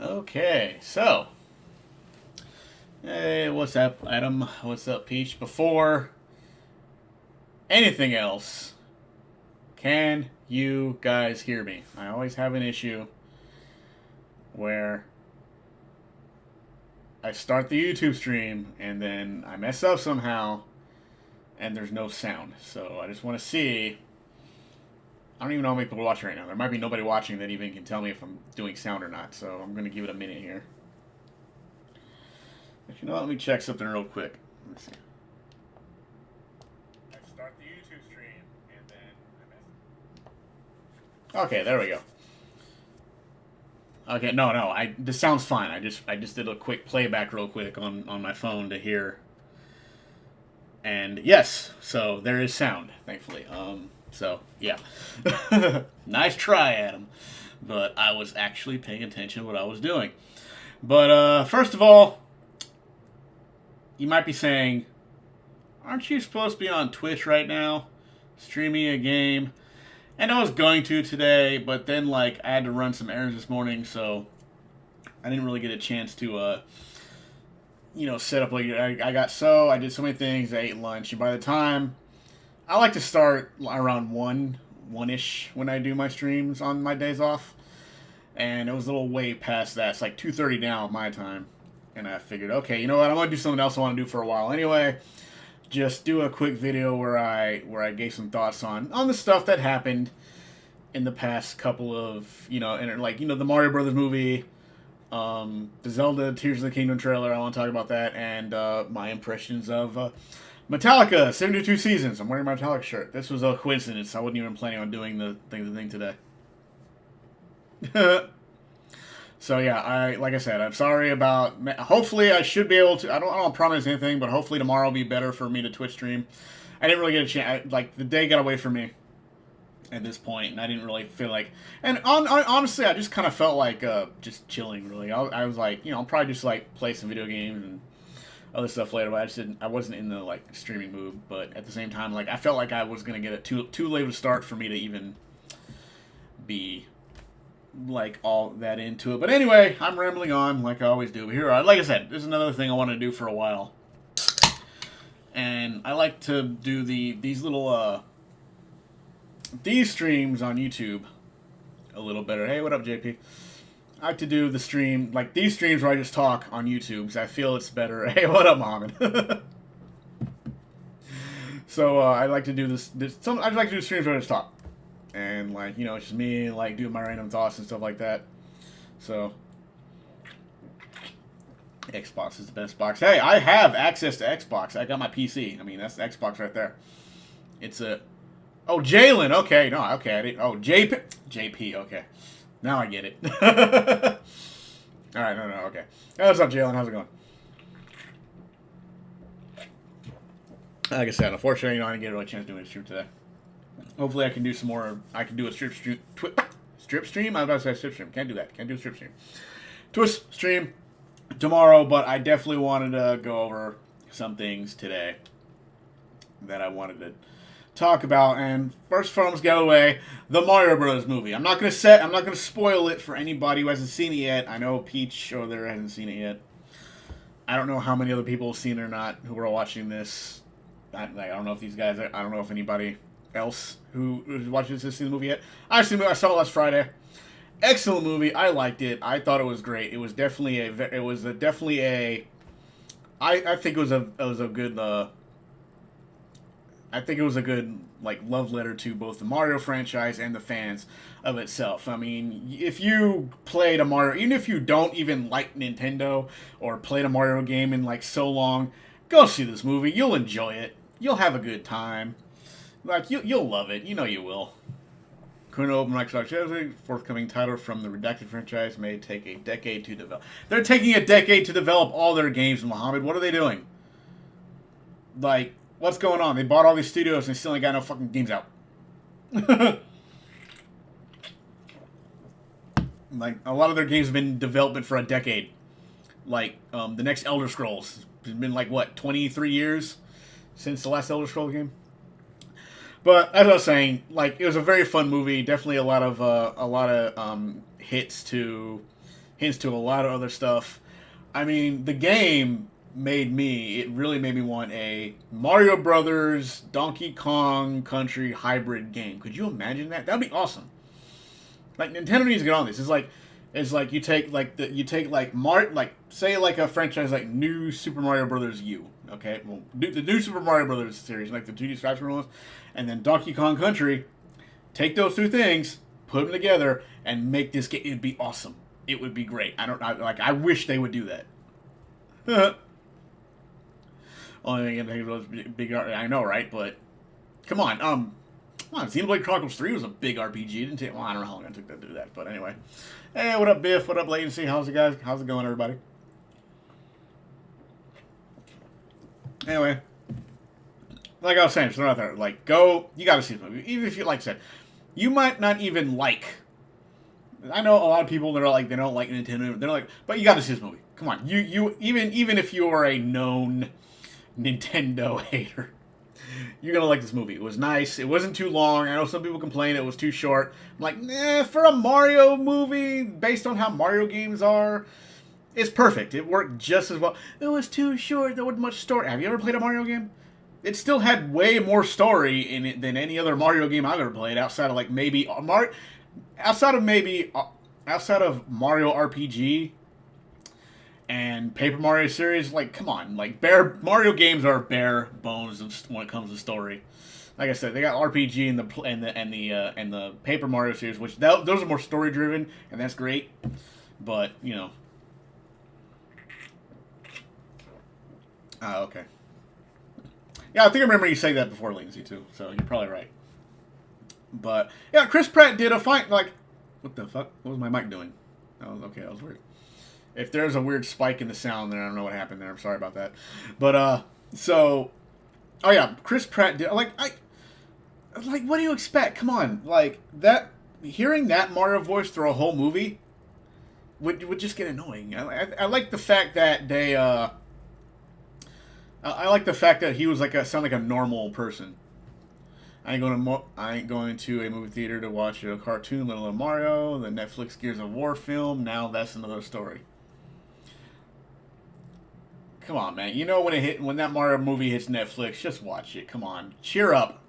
Okay, so, hey, what's up, Adam? What's up, Peach? Before anything else, can you guys hear me? I always have an issue where I start the YouTube stream and then I mess up somehow and there's no sound. So I just want to see. I don't even know how many people are watching right now. There might be nobody watching that even can tell me if I'm doing sound or not. So I'm going to give it a minute here. But you know what? Let me check something real quick. Let's see. I start the YouTube stream and then I mess. Okay, there we go. Okay, no. This sounds fine. I just did a quick playback real quick on my phone to hear. And yes, so there is sound, thankfully. So yeah. Nice try, Adam. But I was actually paying attention to what I was doing. But first of all, you might be saying, aren't you supposed to be on Twitch right now? Streaming a game? And I was going to today, but then like I had to run some errands this morning, so I didn't really get a chance to set up. Like I did so many things. I ate lunch, and by the time I like to start around one ish when I do my streams on my days off, and it was a little way past that. It's like 2:30 now my time, and I figured, okay, you know what, I'm gonna do something else I want to do for a while anyway. Just do a quick video where I gave some thoughts on the stuff that happened in the past couple of and like the Mario Brothers movie, the Zelda Tears of the Kingdom trailer. I want to talk about that and my impressions of Metallica 72 Seasons. I'm wearing my Metallica shirt. This was a coincidence. I wasn't even planning on doing the thing today. So yeah, like I said, I'm sorry about. Hopefully, I should be able to. I don't promise anything, but hopefully tomorrow will be better for me to Twitch stream. I didn't really get a chance. Like the day got away from me at this point, and I didn't really feel like. And honestly, I just kind of felt like just chilling. Really, I was like, I'll probably just like play some video games and other stuff later. But I just didn't. I wasn't in the like streaming mood. But at the same time, like I felt like I was gonna get it too late of a start for me to even be like all that into it. But anyway, I'm rambling on like I always do. But here, like I said, this is another thing I want to do for a while, and I like to do these little these streams on YouTube a little better. Hey, what up, JP? I like to do the stream like these streams where I just talk on YouTube because I feel it's better. Hey, what up, Mohammed? So I like to do I'd like to do streams where I just talk. And like it's just me like doing my random thoughts and stuff like that. So Xbox is the best box. Hey, I have access to Xbox. I got my PC. I mean, that's the Xbox right there. It's a Jalen. Okay, no, okay, I didn't. Oh, JP. Okay, now I get it. All right, no, okay. Hey, what's up, Jalen? How's it going? Like I said, unfortunately, I didn't get a really chance to do a stream today. Hopefully I can do some more. I can do a strip stream. Strip stream? I was about to say strip stream. Can't do that. Can't do a strip stream. Twitch stream tomorrow, but I definitely wanted to go over some things today that I wanted to talk about. And first from get away, the Mario Bros. Movie. I'm not gonna spoil it for anybody who hasn't seen it yet. I know Peach over there hasn't seen it yet. I don't know how many other people have seen it or not who are watching this. I don't know if these guys. I don't know if anybody else who is watching this has seen the movie yet. I saw it last Friday. Excellent movie. I liked it. I thought it was great. It was definitely I think it was a good I think it was a good like love letter to both the Mario franchise and the fans of itself. I mean, if you played a Mario, even if you don't even like Nintendo or played a Mario game in like so long, go see this movie. You'll enjoy it. You'll have a good time. Like, you'll love it. You know you will. Current open Microsoft forthcoming title from the Redacted franchise may take a decade to develop. They're taking a decade to develop all their games, Muhammad. What are they doing? Like, what's going on? They bought all these studios and they still ain't got no fucking games out. Like, a lot of their games have been in development for a decade. Like, the next Elder Scrolls. It's been like, what, 23 years since the last Elder Scrolls game? But as I was saying, like it was a very fun movie. Definitely a lot of hits hints to a lot of other stuff. I mean, the game it really made me want a Mario Brothers Donkey Kong Country hybrid game. Could you imagine that? That'd be awesome. Like Nintendo needs to get on this. It's like you take like say like a franchise like New Super Mario Brothers U. Okay, well the New Super Mario Brothers series, like the 2D side ones, and then Donkey Kong Country. Take those two things, put them together, and make this game. It'd be awesome. It would be great. I wish they would do that. Only thing I think was big. I know, right? But come on, Xenoblade Chronicles 3 was a big RPG. It didn't take. Well, I don't know how long it took to do that, but anyway. Hey, what up, Biff? What up, Latency? How's it, guys? How's it going, everybody? Anyway, like I was saying, throw out there. Like, go. You got to see this movie, even if you like I said, you might not even like. I know a lot of people that are like they don't like Nintendo. They're like, but you got to see this movie. Come on, you even if you are a known Nintendo hater, you're gonna like this movie. It was nice. It wasn't too long. I know some people complain it was too short. I'm like, nah, for a Mario movie, based on how Mario games are, it's perfect. It worked just as well. It was too short. There wasn't much story. Have you ever played a Mario game? It still had way more story in it than any other Mario game I've ever played, outside of like maybe outside of Mario RPG and Paper Mario series. Like, come on, like Mario games are bare bones when it comes to story. Like I said, they got RPG and the Paper Mario series, which those are more story driven, and that's great. But you know, okay, yeah, I think I remember you saying that before, Lindsay, too. So you're probably right. But yeah, Chris Pratt did a fine. Like, what the fuck? What was my mic doing? Oh, okay, that was weird. If there's a weird spike in the sound, then I don't know what happened there. I'm sorry about that. But oh yeah, Chris Pratt did like what do you expect? Come on, like that. Hearing that Mario voice through a whole movie would just get annoying. I like the fact that they I like the fact that he was sound like a normal person. I ain't going to a movie theater to watch a cartoon, let alone Mario. The Netflix Gears of War film. Now that's another story. Come on, man. You know when that Mario movie hits Netflix, just watch it. Come on, cheer up,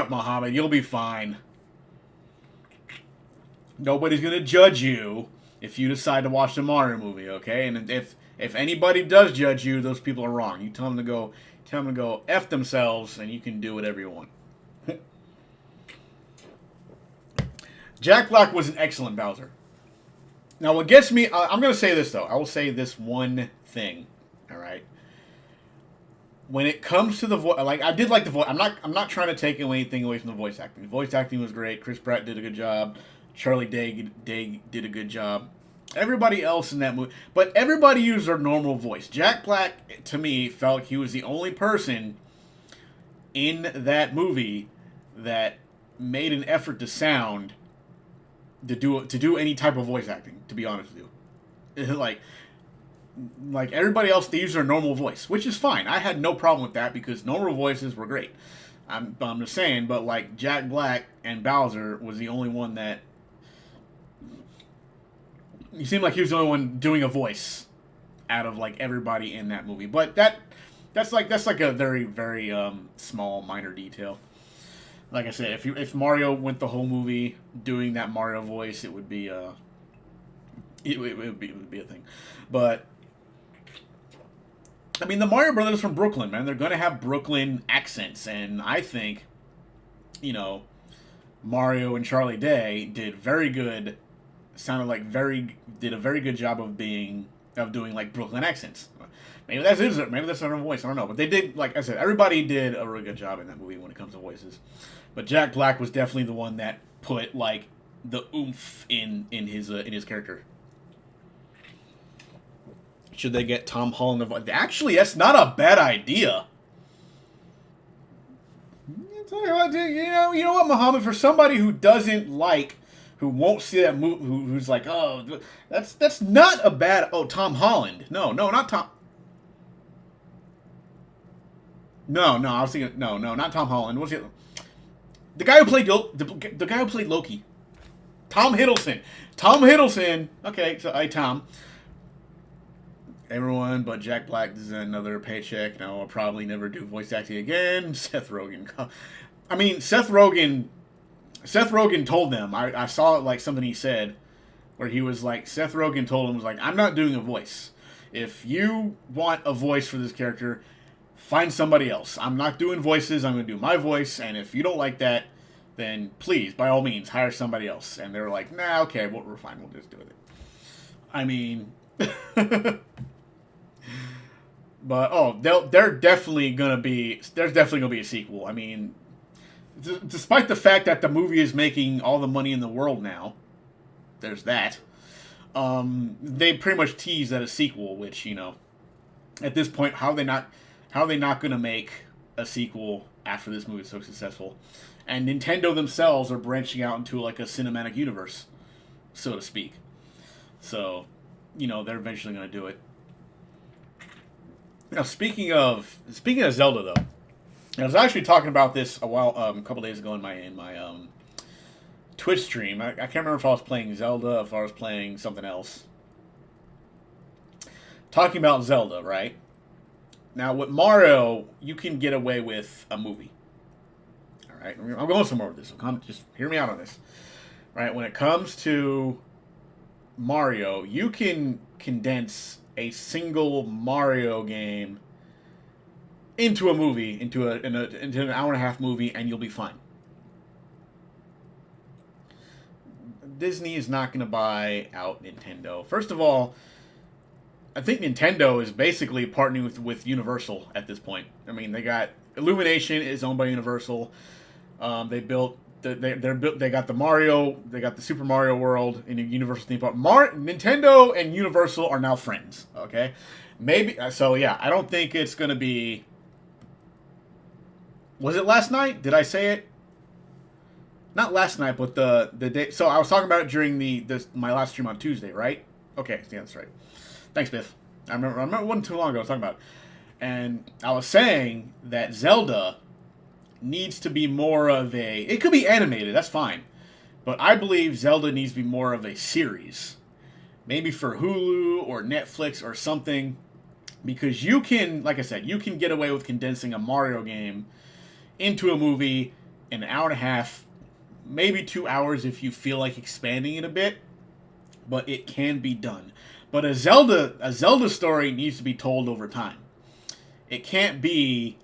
Muhammad. You'll be fine. Nobody's gonna judge you if you decide to watch the Mario movie, okay? And if anybody does judge you, those people are wrong. You tell them to go F themselves, and you can do whatever you want. Jack Black was an excellent Bowser. Now, what gets me, I'm going to say this, though. I will say this one thing, all right? When it comes to the voice, like, I did like the voice. I'm not trying to take anything away from the voice acting. The voice acting was great. Chris Pratt did a good job. Charlie Day did a good job. Everybody else in that movie, but everybody used their normal voice. Jack Black, to me, felt he was the only person in that movie that made an effort to sound to do any type of voice acting. To be honest with you, like everybody else, they use their normal voice, which is fine. I had no problem with that because normal voices were great. I'm just saying, but like Jack Black and Bowser was the only one that. He seemed like he was the only one doing a voice out of like everybody in that movie. But that's like a very, very small minor detail. Like I said, if Mario went the whole movie doing that Mario voice, it would be it would be a thing. But I mean, the Mario Brothers from Brooklyn, man, they're gonna have Brooklyn accents, and I think, you know, Mario and Charlie Day did very good. Did a very good job of doing like Brooklyn accents. Maybe that's it. Maybe that's their voice. I don't know. But they did, like I said, everybody did a really good job in that movie when it comes to voices. But Jack Black was definitely the one that put like the oomph in his character. Should they get Tom Holland? Actually, that's not a bad idea. You know what, Muhammad? For somebody who doesn't like. Who won't see that movie? Who's like, oh, that's not a bad. Oh, Tom Holland. No, not Tom. No, I was thinking. No, not Tom Holland. What's it? The guy who played the guy who played Loki. Tom Hiddleston. Tom Hiddleston. Okay, so Tom. Everyone but Jack Black deserves another paycheck. Now I'll probably never do voice acting again. Seth Rogen. I mean, Seth Rogen told them. I saw it like something he said where he was like, Seth Rogen told him, was like, I'm not doing a voice. If you want a voice for this character, find somebody else. I'm not doing voices. I'm going to do my voice. And if you don't like that, then please, by all means, hire somebody else. And they were like, nah, okay, we're fine. We'll just do it. I mean... But there's definitely gonna be a sequel. I mean, despite the fact that the movie is making all the money in the world now, there's that. They pretty much teased at a sequel, which, you know, at this point, how are they not gonna make a sequel after this movie is so successful? And Nintendo themselves are branching out into like a cinematic universe, so to speak. So, you know, they're eventually gonna do it. Now, speaking of Zelda, though, I was actually talking about this a couple days ago in my Twitch stream. I can't remember if I was playing Zelda, if I was playing something else. Talking about Zelda, right? Now, with Mario, you can get away with a movie. All right, I'm going somewhere with this. So just hear me out on this. Right, when it comes to Mario, you can condense a single Mario game into a movie, into an hour and a half movie, and you'll be fine. Disney is not going to buy out Nintendo. First of all, I think Nintendo is basically partnering with Universal at this point. I mean, they got Illumination is owned by Universal. They got the Mario, they got the Super Mario World in a Universal theme park. Nintendo and Universal are now friends. Okay, maybe so. Yeah, I don't think it's gonna be. Was it last night? Did I say it? Not last night, but the day. So I was talking about it during my last stream on Tuesday, right? Okay, yeah, that's right. Thanks, Biff. I remember it wasn't too long ago I was talking about it. And I was saying that Zelda needs to be more of a... It could be animated, that's fine. But I believe Zelda needs to be more of a series. Maybe for Hulu or Netflix or something. Because you can, like I said, you can get away with condensing a Mario game into a movie in an hour and a half, maybe 2 hours if you feel like expanding it a bit. But it can be done. But a Zelda story needs to be told over time. It can't be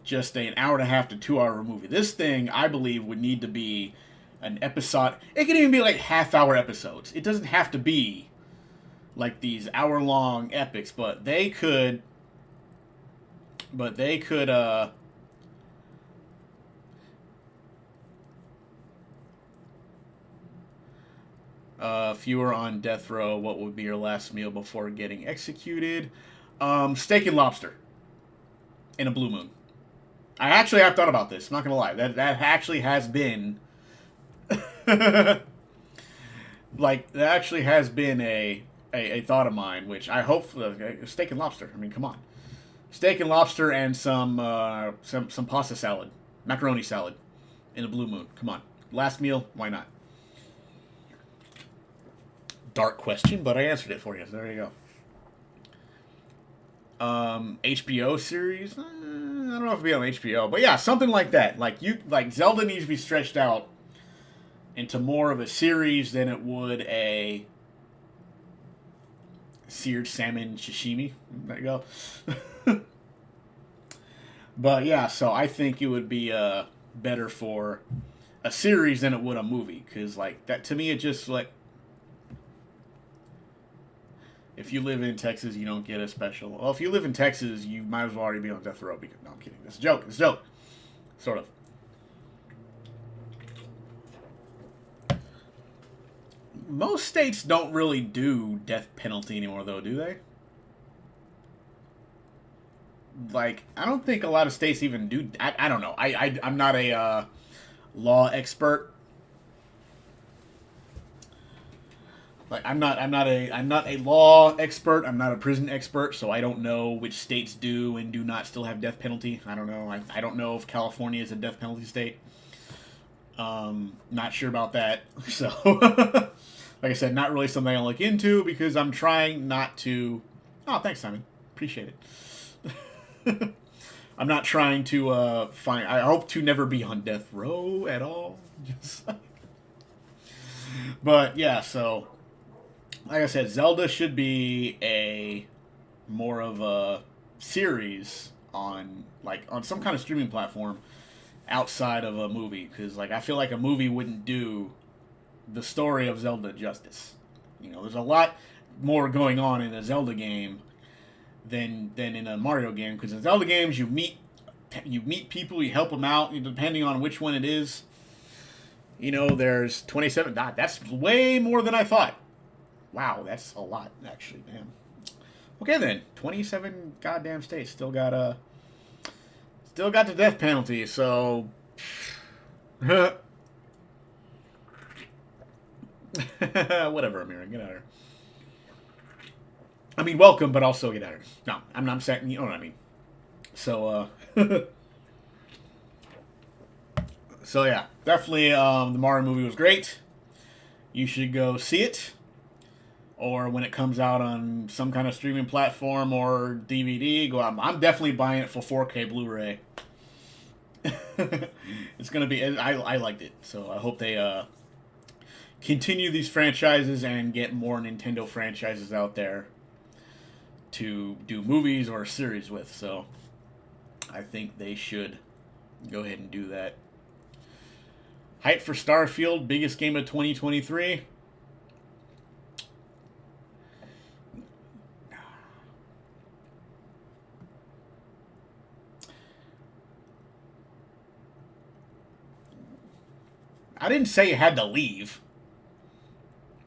just an hour and a half to 2 hour movie. This thing, I believe, would need to be an episode. It can even be like half-hour episodes. It doesn't have to be like these hour-long epics, but they could if you were on death row, what would be your last meal before getting executed? Steak and lobster in a blue moon. I actually have thought about this. I'm not gonna lie. That actually has been like that actually has been a thought of mine, which I hope steak and lobster. I mean, come on, steak and lobster and some pasta salad, macaroni salad in a blue moon. Come on, last meal. Why not? Dark question, but I answered it for you. So there you go. HBO series. I don't know if it'll be on HBO, but yeah, something like that. Like Zelda needs to be stretched out into more of a series than it would a seared salmon sashimi. There you go. But yeah, so I think it would be better for a series than it would a movie, because like that to me, it just like. If you live in Texas, you don't get a special. Well, if you live in Texas, you might as well already be on death row. Because, no, I'm kidding. It's a joke. It's a joke. Sort of. Most states don't really do death penalty anymore, though, do they? Like, I don't think a lot of states even do. I don't know. I'm not a law expert. Like I'm not a law expert. I'm not a prison expert, so I don't know which states do and do not still have death penalty. I don't know. I don't know if California is a death penalty state. Not sure about that. So, like I said, not really something I look into because I'm trying not to. Oh, thanks, Simon. Appreciate it. I'm not trying to find. I hope to never be on death row at all. Just but yeah, so like I said, Zelda should be a more of a series on on some kind of streaming platform outside of a movie because like I feel like a movie wouldn't do the story of Zelda justice. You know, there's a lot more going on in a Zelda game than in a Mario game because in Zelda games you meet people, you help them out, depending on which one it is. You know, there's 27. That's way more than I thought. Wow, that's a lot actually, man. Okay then, 27 goddamn states still got the death penalty, so whatever, Amira, get out of here. I mean, welcome, but also get out of here. No, I'm not saying, you know what I mean. So, so yeah, definitely, the Mario movie was great. You should go see it, or when it comes out on some kind of streaming platform or DVD, go out. I'm definitely buying it for 4K Blu-ray. It's gonna be. I liked it, so I hope they continue these franchises and get more Nintendo franchises out there to do movies or a series with. So I think they should go ahead and do that. Hype for Starfield, biggest game of 2023. I didn't say you had to leave.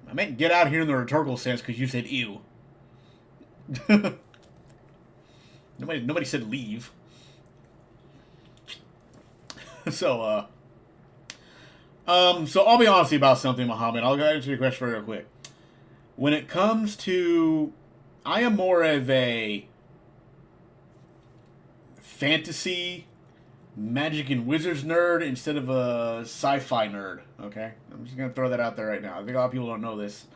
I meant get out here in the rhetorical sense because you said ew. Nobody said leave. So, so I'll be honest about something, Muhammad. I'll go answer your question real quick. When it comes to, I am more of a fantasy, magic and wizards nerd instead of a sci-fi nerd. Okay, I'm just gonna throw that out there right now. I think a lot of people don't know this,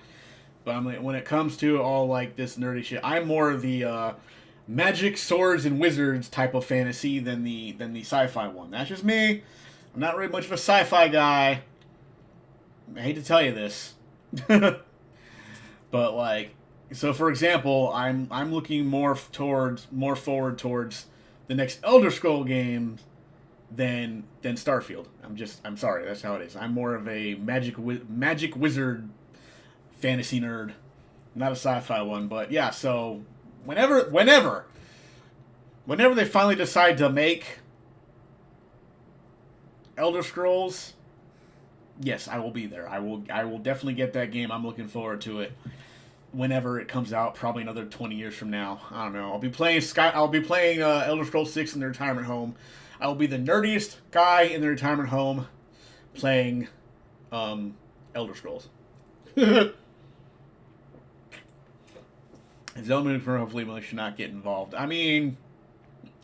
but when it comes to all like this nerdy shit, I'm more of the magic, swords, and wizards type of fantasy than the sci-fi one. That's just me. I'm not really much of a sci-fi guy. I hate to tell you this, but like, so for example, I'm looking more forward towards the next Elder Scroll game than Starfield. I'm sorry, that's how it is. I'm more of a magic wizard fantasy nerd, not a sci-fi one. But yeah, so whenever they finally decide to make Elder Scrolls, yes, I will be there. I will definitely get that game. I'm looking forward to it whenever it comes out. Probably another 20 years from now. I don't know. I'll be playing Elder Scrolls 6 in the retirement home. I will be the nerdiest guy in the retirement home playing Elder Scrolls. Zelda hopefully should not get involved. I mean,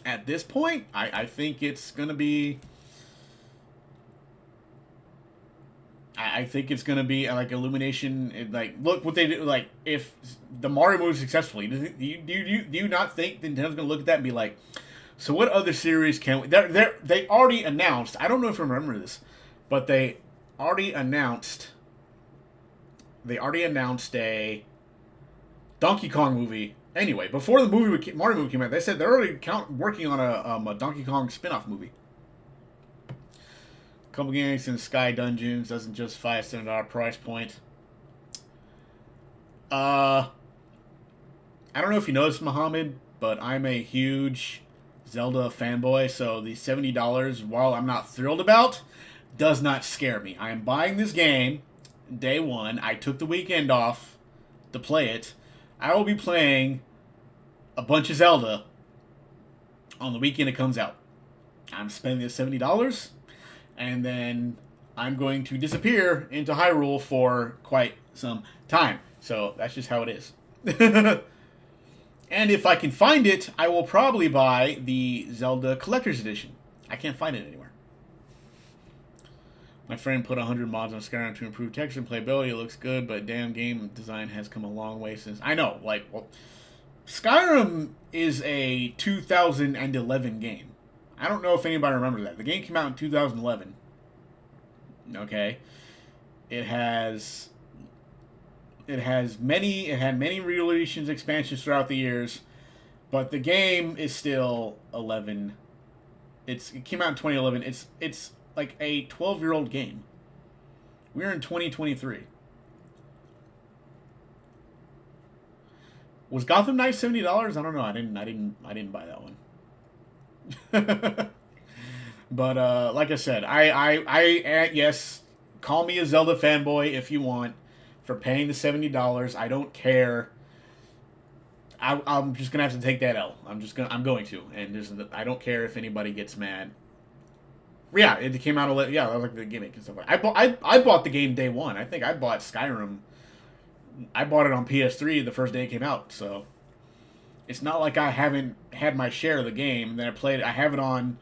at this point, I think it's gonna be. I think it's gonna be like Illumination. Like, look what they do. Like, if the Mario movie successfully, do you not think Nintendo's gonna look at that and be like, so what other series can we? They already announced. I don't know if you remember this, but they already announced. They already announced a Donkey Kong movie. Anyway, before the Mario movie came out, they said they're already working on a Donkey Kong spin-off movie. Couple games in Sky Dungeons doesn't justify a $7 price point. I don't know if you know this, Muhammad, but I'm a huge Zelda fanboy, so the $70, while I'm not thrilled about, does not scare me. I am buying this game day one. I took the weekend off to play it. I will be playing a bunch of Zelda on the weekend it comes out. I'm spending the $70, and then I'm going to disappear into Hyrule for quite some time. So that's just how it is. And if I can find it, I will probably buy the Zelda Collector's Edition. I can't find it anywhere. My friend put 100 mods on Skyrim to improve texture and playability. It looks good, but damn, game design has come a long way since. I know, like, well, Skyrim is a 2011 game. I don't know if anybody remembers that. The game came out in 2011. Okay, it had many re-releases, expansions throughout the years, but the game is still 11. It came out in 2011. It's like a 12-year-old game. We're in 2023. Was Gotham Knights $70? I don't know. I didn't buy that one. But like I said, yes, call me a Zelda fanboy if you want for paying the $70. I don't care. I'm just gonna have to take that L. I'm going to, and I don't care if anybody gets mad. Yeah, it came out. Yeah, I like the gimmick and stuff. I bought the game day one. I think I bought Skyrim. I bought it on PS3 the first day it came out. So it's not like I haven't had my share of the game. And then I played it. I have it on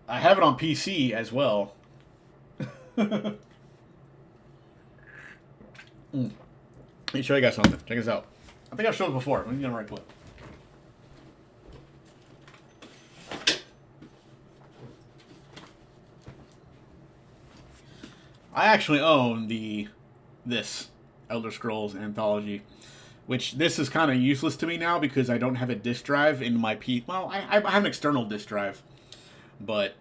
PC as well. Let me show you guys something. Check this out. I think I've showed it before. Let me get it right quick. I actually own this Elder Scrolls Anthology, which this is kind of useless to me now because I don't have a disc drive in my P. Well, I have an external disc drive, but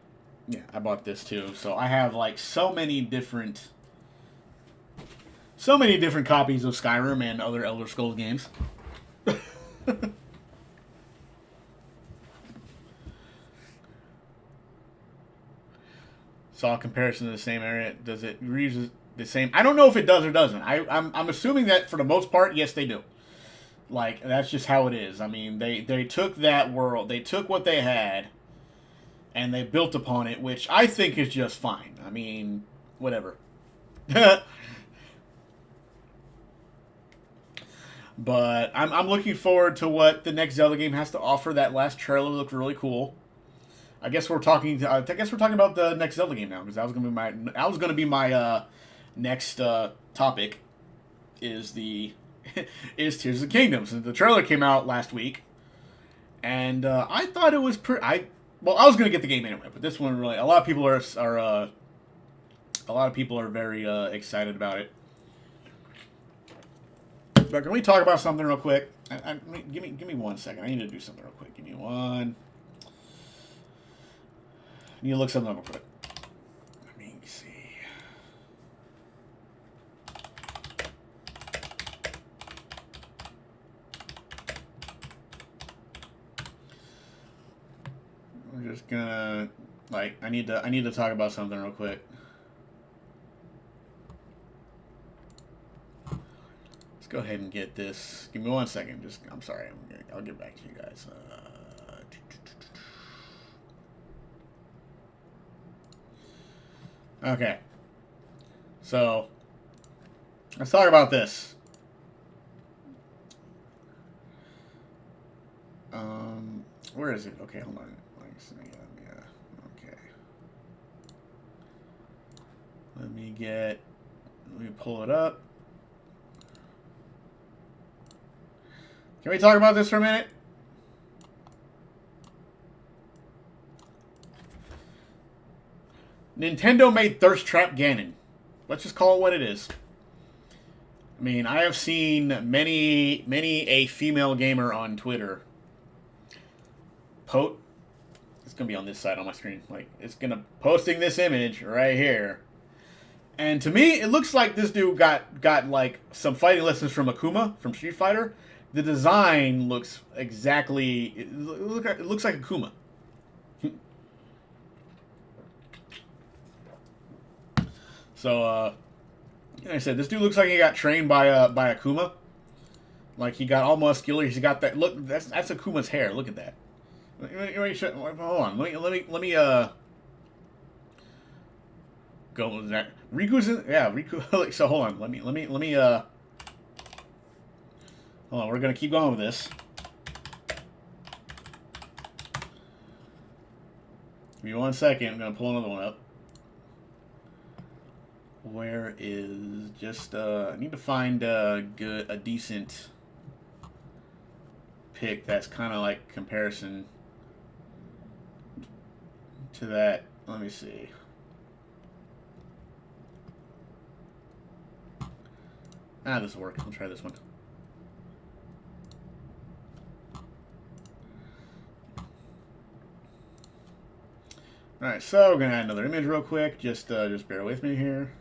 yeah, I bought this too. So I have like so many different copies of Skyrim and other Elder Scrolls games. Saw a comparison to the same area. Does it reuse the same? I don't know if it does or doesn't. I'm assuming that for the most part, yes, they do. Like, that's just how it is. I mean, they took that world, they took what they had, and they built upon it, which I think is just fine. I mean, whatever. But I'm looking forward to what the next Zelda game has to offer. That last trailer looked really cool. I guess we're talking about the next Zelda game now because that was gonna be my next topic. Is Tears of the Kingdom? Since the trailer came out last week, and I thought it was I was gonna get the game anyway, but this one really a lot of people are very excited about it. But can we talk about something real quick? Give me 1 second. I need to do something real quick. Give me one. I need to look something up real quick. Let me see. We're just gonna I need to talk about something real quick. Let's go ahead and get this. Give me 1 second. I'm sorry. I'll get back to you guys. Okay. So, let's talk about this. Where is it? Okay, hold on. Okay. Let me pull it up. Can we talk about this for a minute? Nintendo made Thirst Trap Ganon. Let's just call it what it is. I mean, I have seen many a female gamer on Twitter it's gonna be on this side on my screen. Like, it's gonna posting this image right here. And to me, it looks like this dude got like some fighting lessons from Akuma from Street Fighter. The design looks exactly it looks like Akuma. So, like I said, this dude looks like he got trained by Akuma. Like, he got all muscular. He's got that look. That's Akuma's hair. Look at that. Hold on. Let me go with that. Riku's in. Yeah, Riku. So hold on. Let me hold on. We're gonna keep going with this. Give me 1 second. I'm gonna pull another one up. Where is just I need to find a decent pick that's kind of like comparison to that. Let me see. This will work. I'll try this one. All right, so we're gonna add another image real quick. Just bear with me here.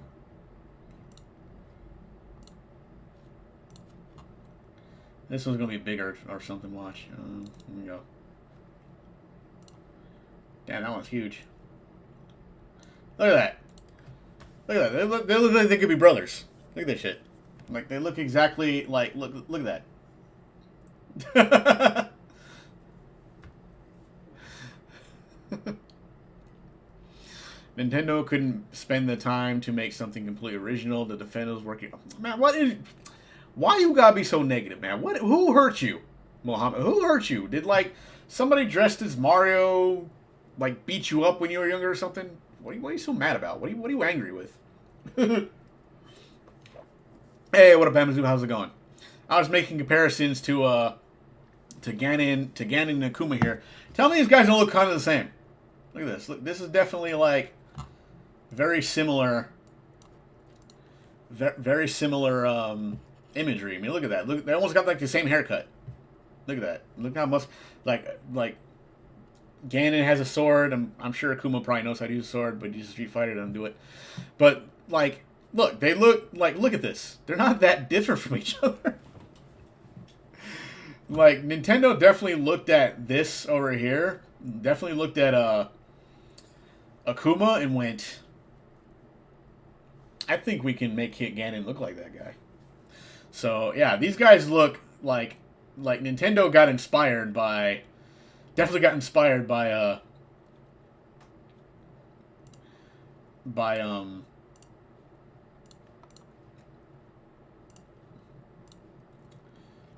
This one's gonna be bigger or something. Watch. Here we go. Damn, that one's huge. Look at that. Look at that. They look like they could be brothers. Look at this shit. Like they look exactly like. Look at that. Nintendo couldn't spend the time to make something completely original. The defenders working. Man, why you gotta be so negative, man? Who hurt you, Mohammed? Who hurt you? Did like somebody dressed as Mario like beat you up when you were younger or something? What are you so mad about? What are you angry with? Hey, what up, Amazon? How's it going? I was making comparisons to Ganon and Akuma here. Tell me these guys don't look kind of the same. Look at this. Look, this is definitely like very similar. Very similar imagery. I mean, look at that. Look, they almost got like the same haircut. Look at that. Look how much like Ganon has a sword. I'm sure Akuma probably knows how to use a sword, but he's a Street Fighter, doesn't do it. But like, look, they look at this. They're not that different from each other. Like Nintendo definitely looked at this over here. Definitely looked at Akuma and went, I think we can make Ganon look like that guy. So yeah, these guys look like Nintendo got inspired by, definitely got inspired by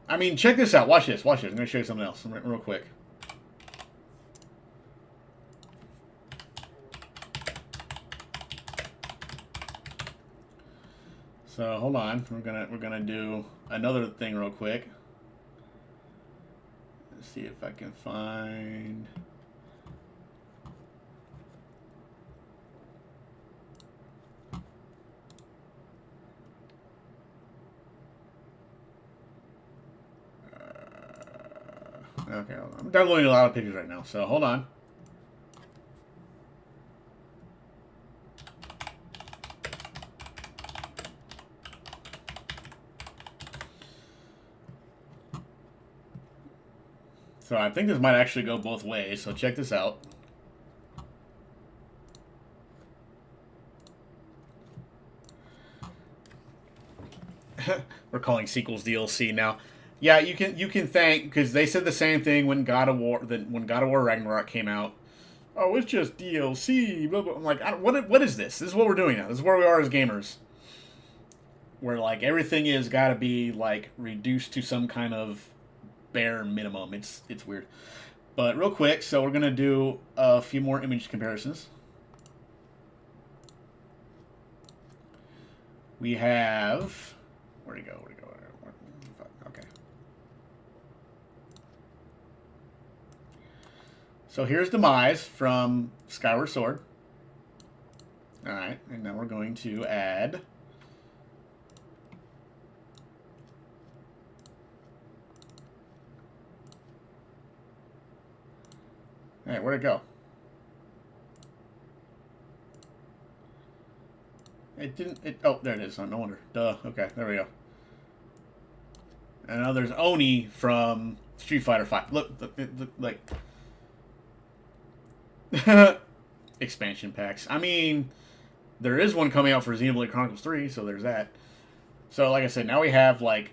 I mean, check this out. Watch this. Watch this. I'm gonna show you something else real quick. So hold on, we're gonna do another thing real quick. Let's see if I can find. Okay, I'm downloading a lot of pictures right now, so hold on. So I think this might actually go both ways, so check this out. We're calling sequels DLC now. Yeah, you can thank, because they said the same thing when God of War Ragnarok came out. Oh, it's just DLC. Blah, blah. I'm like, what is this? This is what we're doing now. This is where we are as gamers. Where like everything is got to be like reduced to some kind of bare minimum. It's weird. But real quick, so we're gonna do a few more image comparisons. We have, where'd he go? Okay. So here's Demise from Skyward Sword. All right, and now we're going to add. Hey, where'd it go? It didn't. Oh, there it is. Oh, no wonder. Duh. Okay, there we go. And now there's Oni from Street Fighter V. Look like expansion packs. I mean, there is one coming out for Xenoblade Chronicles 3, so there's that. So, like I said, now we have like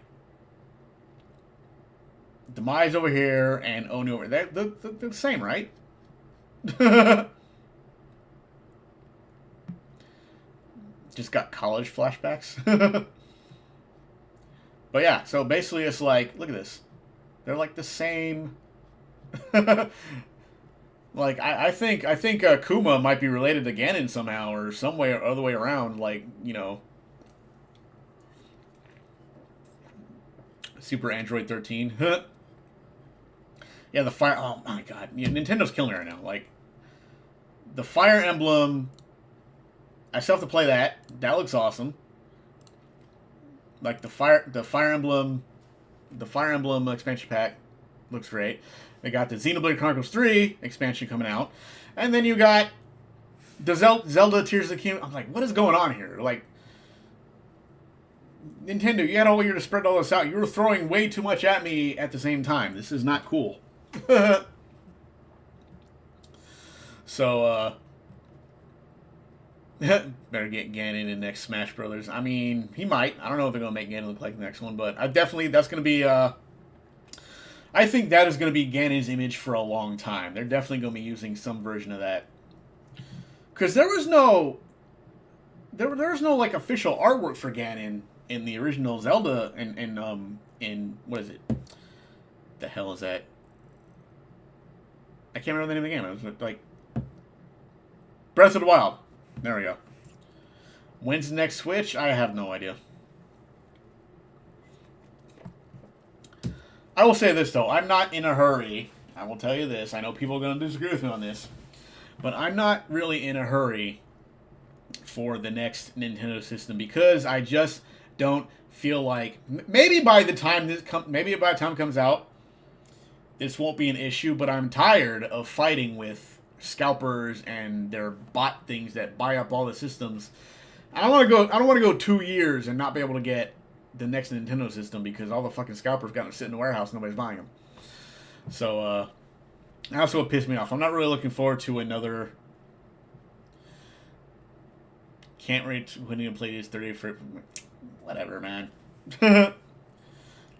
Demise over here and Oni over there. They're the same, right? Just got college flashbacks. But yeah, so basically it's like, look at this. They're like the same. Look Like I think Kuma might be related to Ganon somehow or some way or other way around. Like Super Android 13. Yeah, the fire. Oh my god, yeah, Nintendo's killing me right now. Like the Fire Emblem. I still have to play that. That looks awesome. Like the Fire Emblem expansion pack looks great. They got the Xenoblade Chronicles 3 expansion coming out, and then you got the Zelda Tears of the Kingdom. I'm like, what is going on here? Like, Nintendo, you had all year to spread all this out. You were throwing way too much at me at the same time. This is not cool. So, better get Ganon in next Smash Brothers. I mean, he might. I don't know if they're gonna make Ganon look like the next one, but that's gonna be. I think that is gonna be Ganon's image for a long time. They're definitely gonna be using some version of that, because there was no like official artwork for Ganon in the original Zelda in what is it? The hell is that? I can't remember the name of the game. It was like Breath of the Wild. There we go. When's the next Switch? I have no idea. I will say this, though. I'm not in a hurry. I will tell you this. I know people are going to disagree with me on this. But I'm not really in a hurry for the next Nintendo system because I just don't feel like... Maybe by the time it comes out, this won't be an issue, but I'm tired of fighting with scalpers and their bot things that buy up all the systems. I don't want to go 2 years and not be able to get the next Nintendo system because all the fucking scalpers got to sit in the warehouse and nobody's buying them. So that's what pissed me off. I'm not really looking forward to another. Can't wait when you play these 30 for whatever, man. Like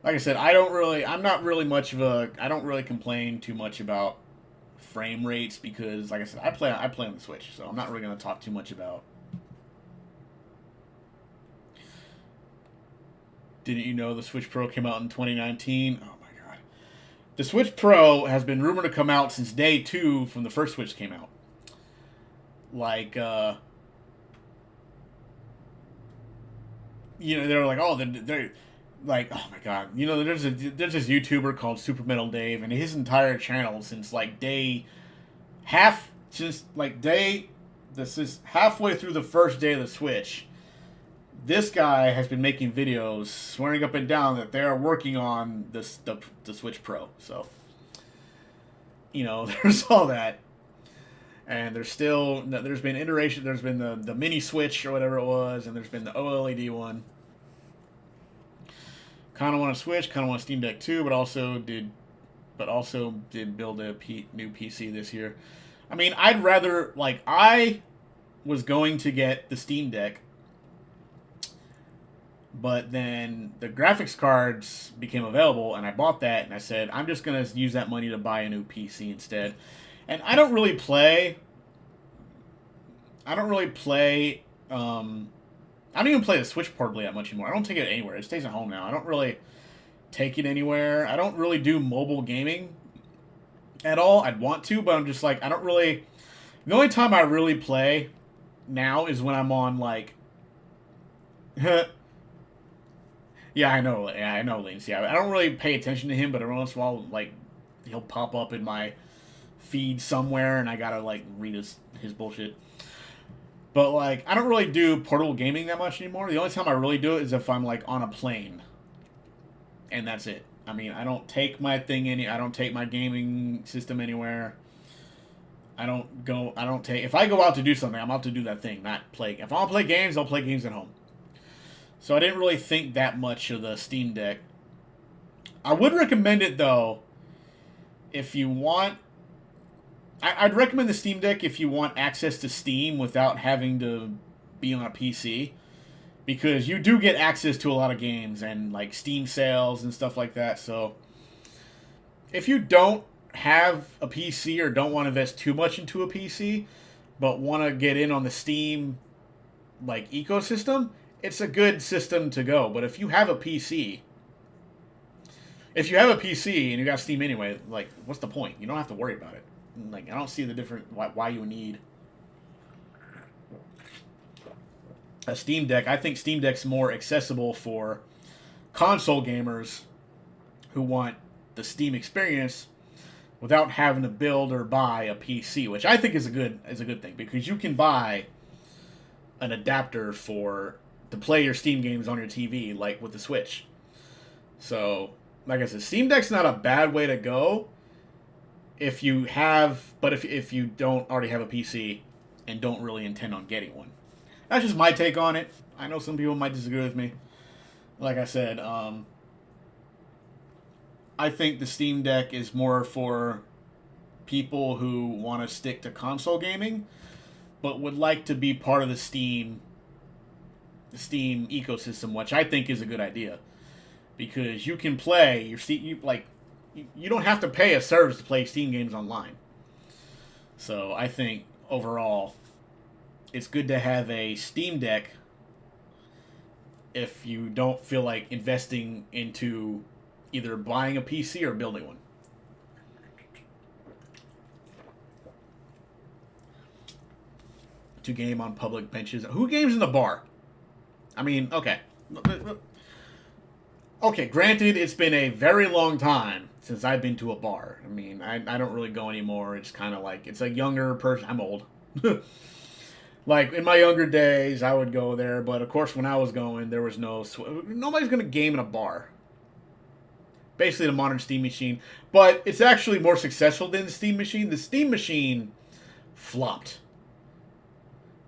I said, I don't really complain too much about frame rates because, like I said, I play on the Switch, so I'm not really going to talk too much about. Didn't you know the Switch Pro came out in 2019? Oh my god. The Switch Pro has been rumored to come out since day 2 from the first Switch came out. Like, they were like, oh, they're like, oh my god. There's this YouTuber called Super Metal Dave, and his entire channel since this is halfway through the first day of the Switch. This guy has been making videos swearing up and down that they are working on the Switch Pro. So, there's all that. And there's been iteration. There's been the mini Switch or whatever it was, and there's been the OLED one. Kind of want a Switch, kind of want a Steam Deck too, but also did build a new PC this year. I mean, I was going to get the Steam Deck, but then the graphics cards became available, and I bought that, and I said, I'm just going to use that money to buy a new PC instead. And I don't really play, I don't even play the Switch portably that much anymore. I don't take it anywhere. It stays at home now. I don't really take it anywhere. I don't really do mobile gaming at all. I'd want to, but I'm just like, I don't really... The only time I really play now is when I'm on, like... Yeah, I know, Links. Yeah, I don't really pay attention to him, but every once in a while, like, he'll pop up in my feed somewhere, and I gotta, like, read his bullshit. But, like, I don't really do portable gaming that much anymore. The only time I really do it is if I'm, like, on a plane. And that's it. I mean, I don't take my gaming system anywhere. If I go out to do something, I'm out to do that thing, not play. If I want to play games, I'll play games at home. So I didn't really think that much of the Steam Deck. I would recommend it, though, if you want... I'd recommend the Steam Deck if you want access to Steam without having to be on a PC. Because you do get access to a lot of games and, like, Steam sales and stuff like that. So, if you don't have a PC or don't want to invest too much into a PC, but want to get in on the Steam, like, ecosystem, it's a good system to go. But if you have a PC... and you got Steam anyway, like, what's the point? You don't have to worry about it. Like, I don't see the different why you would need a Steam Deck. I think Steam Deck's more accessible for console gamers who want the Steam experience without having to build or buy a PC, which I think is a good thing, because you can buy an adapter to play your Steam games on your TV, like with the Switch. So, like I said, Steam Deck's not a bad way to go if you don't already have a PC and don't really intend on getting one. That's just my take on it. I know some people might disagree with me. Like I said, I think the Steam Deck is more for people who want to stick to console gaming, but would like to be part of the Steam ecosystem, which I think is a good idea, because you can play your Steam. You don't have to pay a service to play Steam games online. So I think overall, it's good to have a Steam Deck if you don't feel like investing into either buying a PC or building one. To game on public benches. Who games in the bar? I mean, okay. Okay, granted, it's been a very long time since I've been to a bar. I mean, I don't really go anymore. It's kind of like, it's a younger person. I'm old. Like, in my younger days, I would go there, but of course, when I was going, there was nobody's going to game in a bar. Basically, the modern Steam machine. But it's actually more successful than the Steam machine. The Steam machine flopped.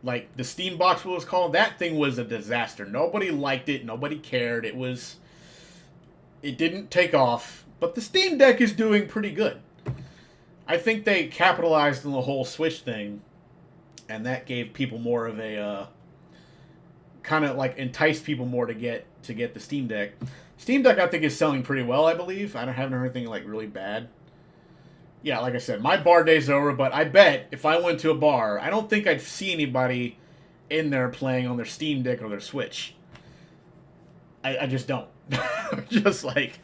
Like, the Steam box, what it was called, that thing was a disaster. Nobody liked it. Nobody cared. It didn't take off. But the Steam Deck is doing pretty good. I think they capitalized on the whole Switch thing, and that gave people more of a kind of like enticed people more to get the Steam Deck. Steam Deck, I think, is selling pretty well, I believe. I haven't heard anything like really bad. Yeah, like I said, my bar day's over, but I bet if I went to a bar, I don't think I'd see anybody in there playing on their Steam Deck or their Switch. I just don't. Just like,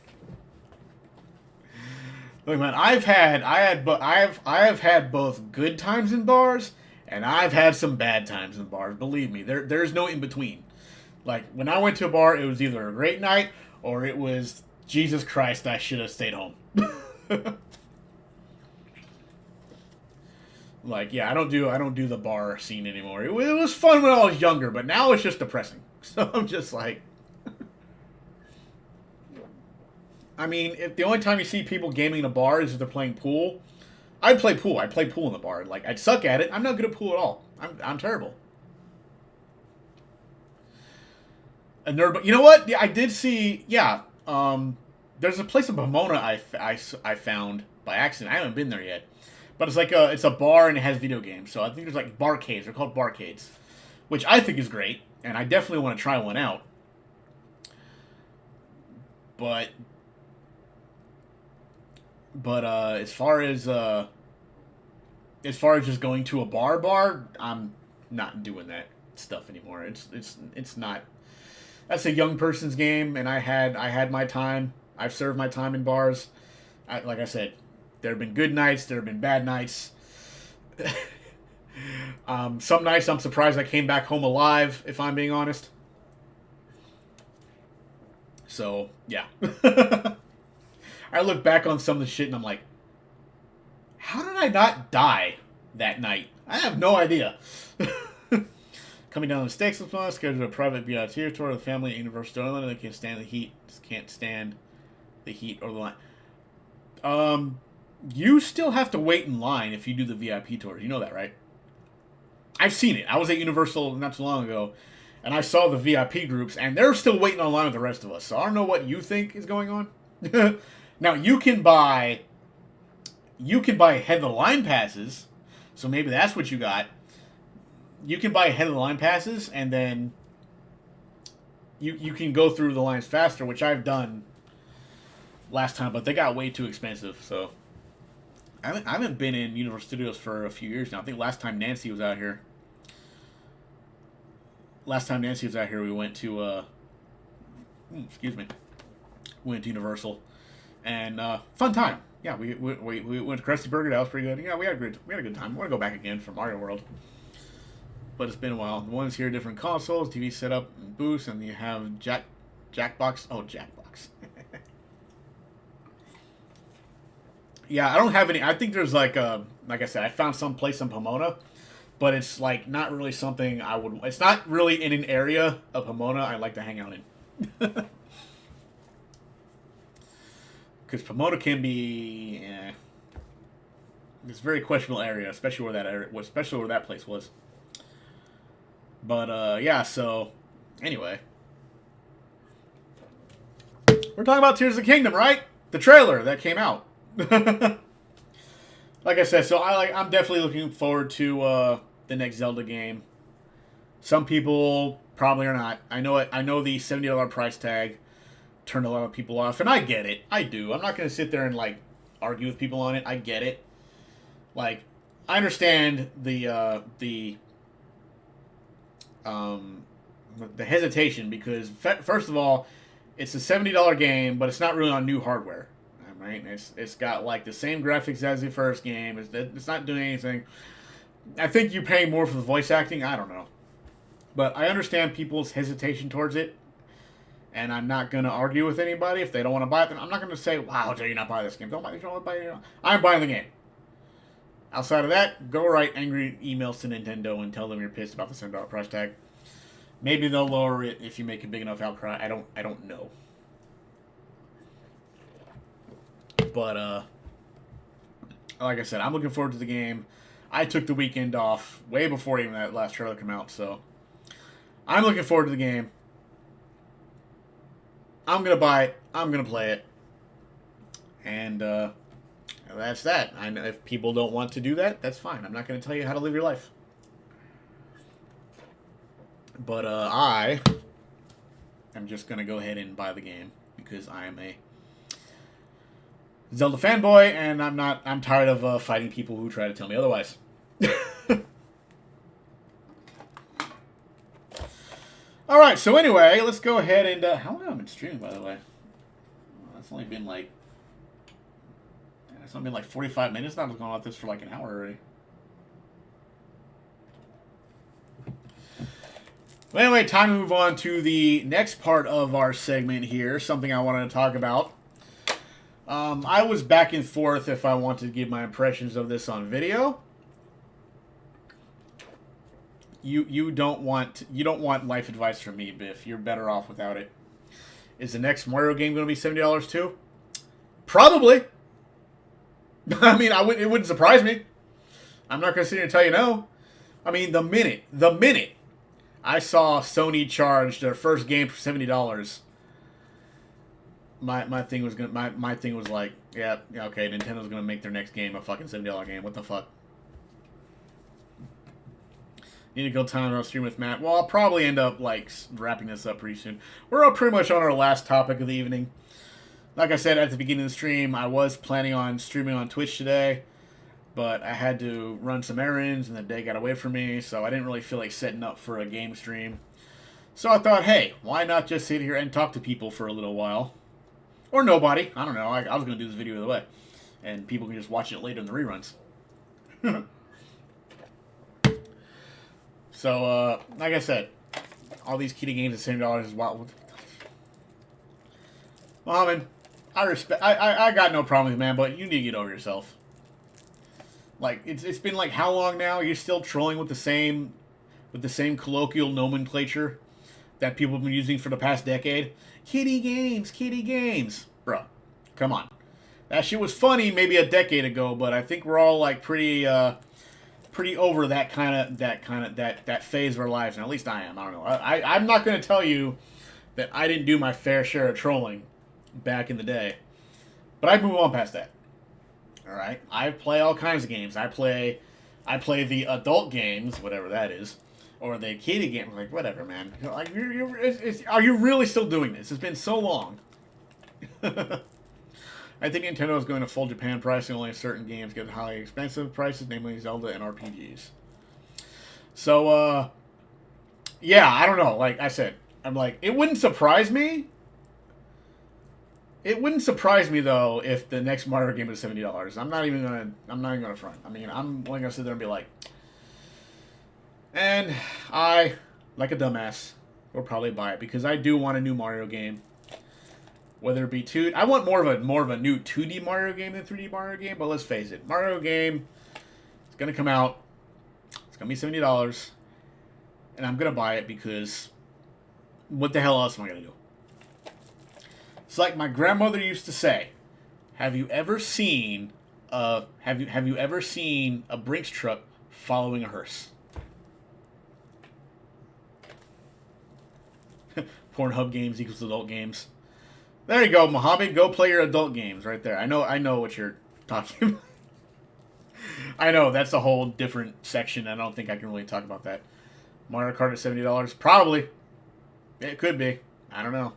look, man, I have had both good times in bars and I've had some bad times in bars. Believe me, there's no in between. Like, when I went to a bar, it was either a great night or it was, Jesus Christ, I should have stayed home. Like, yeah, I don't do the bar scene anymore. It was fun when I was younger, but now it's just depressing. So I'm just like, I mean, if the only time you see people gaming in a bar is if they're playing pool, I'd play pool. I'd play pool in the bar. Like, I'd suck at it. I'm not good at pool at all. I'm terrible. A nerd, but you know what? Yeah, I did see. Yeah, there's a place in Pomona I found by accident. I haven't been there yet, but it's a bar and it has video games. So I think there's like barcades. They're called barcades, which I think is great, and I definitely want to try one out. But as far as just going to a bar, I'm not doing that stuff anymore. It's not. That's a young person's game, and I had my time. I've served my time in bars. Like I said, there have been good nights. There have been bad nights. Some nights I'm surprised I came back home alive, if I'm being honest. So, yeah. I look back on some of the shit and I'm like, how did I not die that night? I have no idea. Coming down the stakes this month, scheduled a private BIT tour of the family at Universal Studios. They can't stand the heat. Can't stand the heat or the line. You still have to wait in line if you do the VIP tours. You know that, right? I've seen it. I was at Universal not too long ago, and I saw the VIP groups, and they're still waiting online with the rest of us. So I don't know what you think is going on. Now, you can buy head of the line passes, so maybe that's what you got. You can buy head of the line passes, and then you can go through the lines faster, which I've done last time, but they got way too expensive. So I haven't been in Universal Studios for a few years now. I think last time Nancy was out here, we went to we went to Universal. and fun time. Yeah, we went to Krusty Burger. That was pretty good. Yeah, we had a good time. I want to go back again for Mario World, but it's been a while. The ones here, different consoles, TV setup, and boost, and you have Jackbox. Oh, Jackbox. Yeah, I don't have any. I think there's like I said, I found some place in Pomona, but it's like not really something I would. It's not really in an area of Pomona I like to hang out in. Because Pomona can be, it's a very questionable area, especially where that place was. But yeah. So anyway, we're talking about Tears of the Kingdom, right? The trailer that came out. Like I said, so I'm definitely looking forward to the next Zelda game. Some people probably are not. I know it. I know the $70 price tag turned a lot of people off, and I get it. I do. I'm not going to sit there and like argue with people on it. I get it. Like, I understand the hesitation because first of all, it's a $70 game, but it's not really on new hardware. Right? It's got like the same graphics as the first game. It's not doing anything. I think you pay more for the voice acting. I don't know, but I understand people's hesitation towards it, and I'm not going to argue with anybody if they don't want to buy it. Then I'm not going to say, "Wow, dare you not buy this game? Don't buy it." I'm buying the game. Outside of that, go write angry emails to Nintendo and tell them you're pissed about the $7 price tag. Maybe they'll lower it if you make a big enough outcry. I don't know. But, like I said, I'm looking forward to the game. I took the weekend off way before even that last trailer came out, so I'm looking forward to the game. I'm going to buy it. I'm going to play it. And that's that. If people don't want to do that, that's fine. I'm not going to tell you how to live your life. But I am just going to go ahead and buy the game because I am a Zelda fanboy, and I'm tired of fighting people who try to tell me otherwise. All right, so anyway, let's go ahead and how long have I been streaming, by the way? It's only been like 45 minutes. I was going on this for like an hour already. But anyway, time to move on to the next part of our segment here. Something I wanted to talk about. I was back and forth if I wanted to give my impressions of this on video. You don't want life advice from me, Biff. You're better off without it. Is the next Mario game going to be $70 too? Probably. I mean, it wouldn't surprise me. I'm not going to sit here and tell you no. I mean, the minute I saw Sony charge their first game for $70. My thing was like, yeah, okay, Nintendo's gonna make their next game a fucking $70 game. What the fuck? Need to go time on stream with Matt. Well, I'll probably end up like wrapping this up pretty soon. We're pretty much on our last topic of the evening. Like I said at the beginning of the stream, I was planning on streaming on Twitch today, but I had to run some errands and the day got away from me, so I didn't really feel like setting up for a game stream. So I thought, hey, why not just sit here and talk to people for a little while? Or nobody. I don't know. I was going to do this video either way. And people can just watch it later in the reruns. So, like I said, all these kitty games at $70 is wild. Mohammed, I got no problem with you, man, but you need to get over yourself. Like, it's been like how long now? You're still trolling with the same colloquial nomenclature that people have been using for the past decade. Kitty games. Bro, come on. That shit was funny maybe a decade ago, but I think we're all like pretty over that phase of our lives, and at least I am. I don't know. I'm not going to tell you that I didn't do my fair share of trolling back in the day, but I move on past that. All right, I play all kinds of games. I play the adult games, whatever that is. Or the kiddie game, like whatever, man. Like, are you really still doing this? It's been so long. I think Nintendo is going to full Japan pricing. Only certain games get highly expensive prices, namely Zelda and RPGs. So, yeah, I don't know. Like I said, I'm like, it wouldn't surprise me It wouldn't surprise me though if the next Mario game is $70. I'm not even gonna front. I mean, I'm only gonna sit there and be like, and I, like a dumbass, will probably buy it because I do want a new Mario game. Whether it be I want more of a new 2D Mario game than 3D Mario game. But let's face it, Mario game is gonna come out. It's gonna be $70, and I'm gonna buy it because what the hell else am I gonna do? It's like my grandmother used to say. Have you ever seen have you ever seen a Brinks truck following a hearse? Pornhub games equals adult games. There you go, Mohammed. Go play your adult games right there. I know what you're talking about. I know, that's a whole different section. I don't think I can really talk about that. Mario Kart at $70? Probably. It could be. I don't know.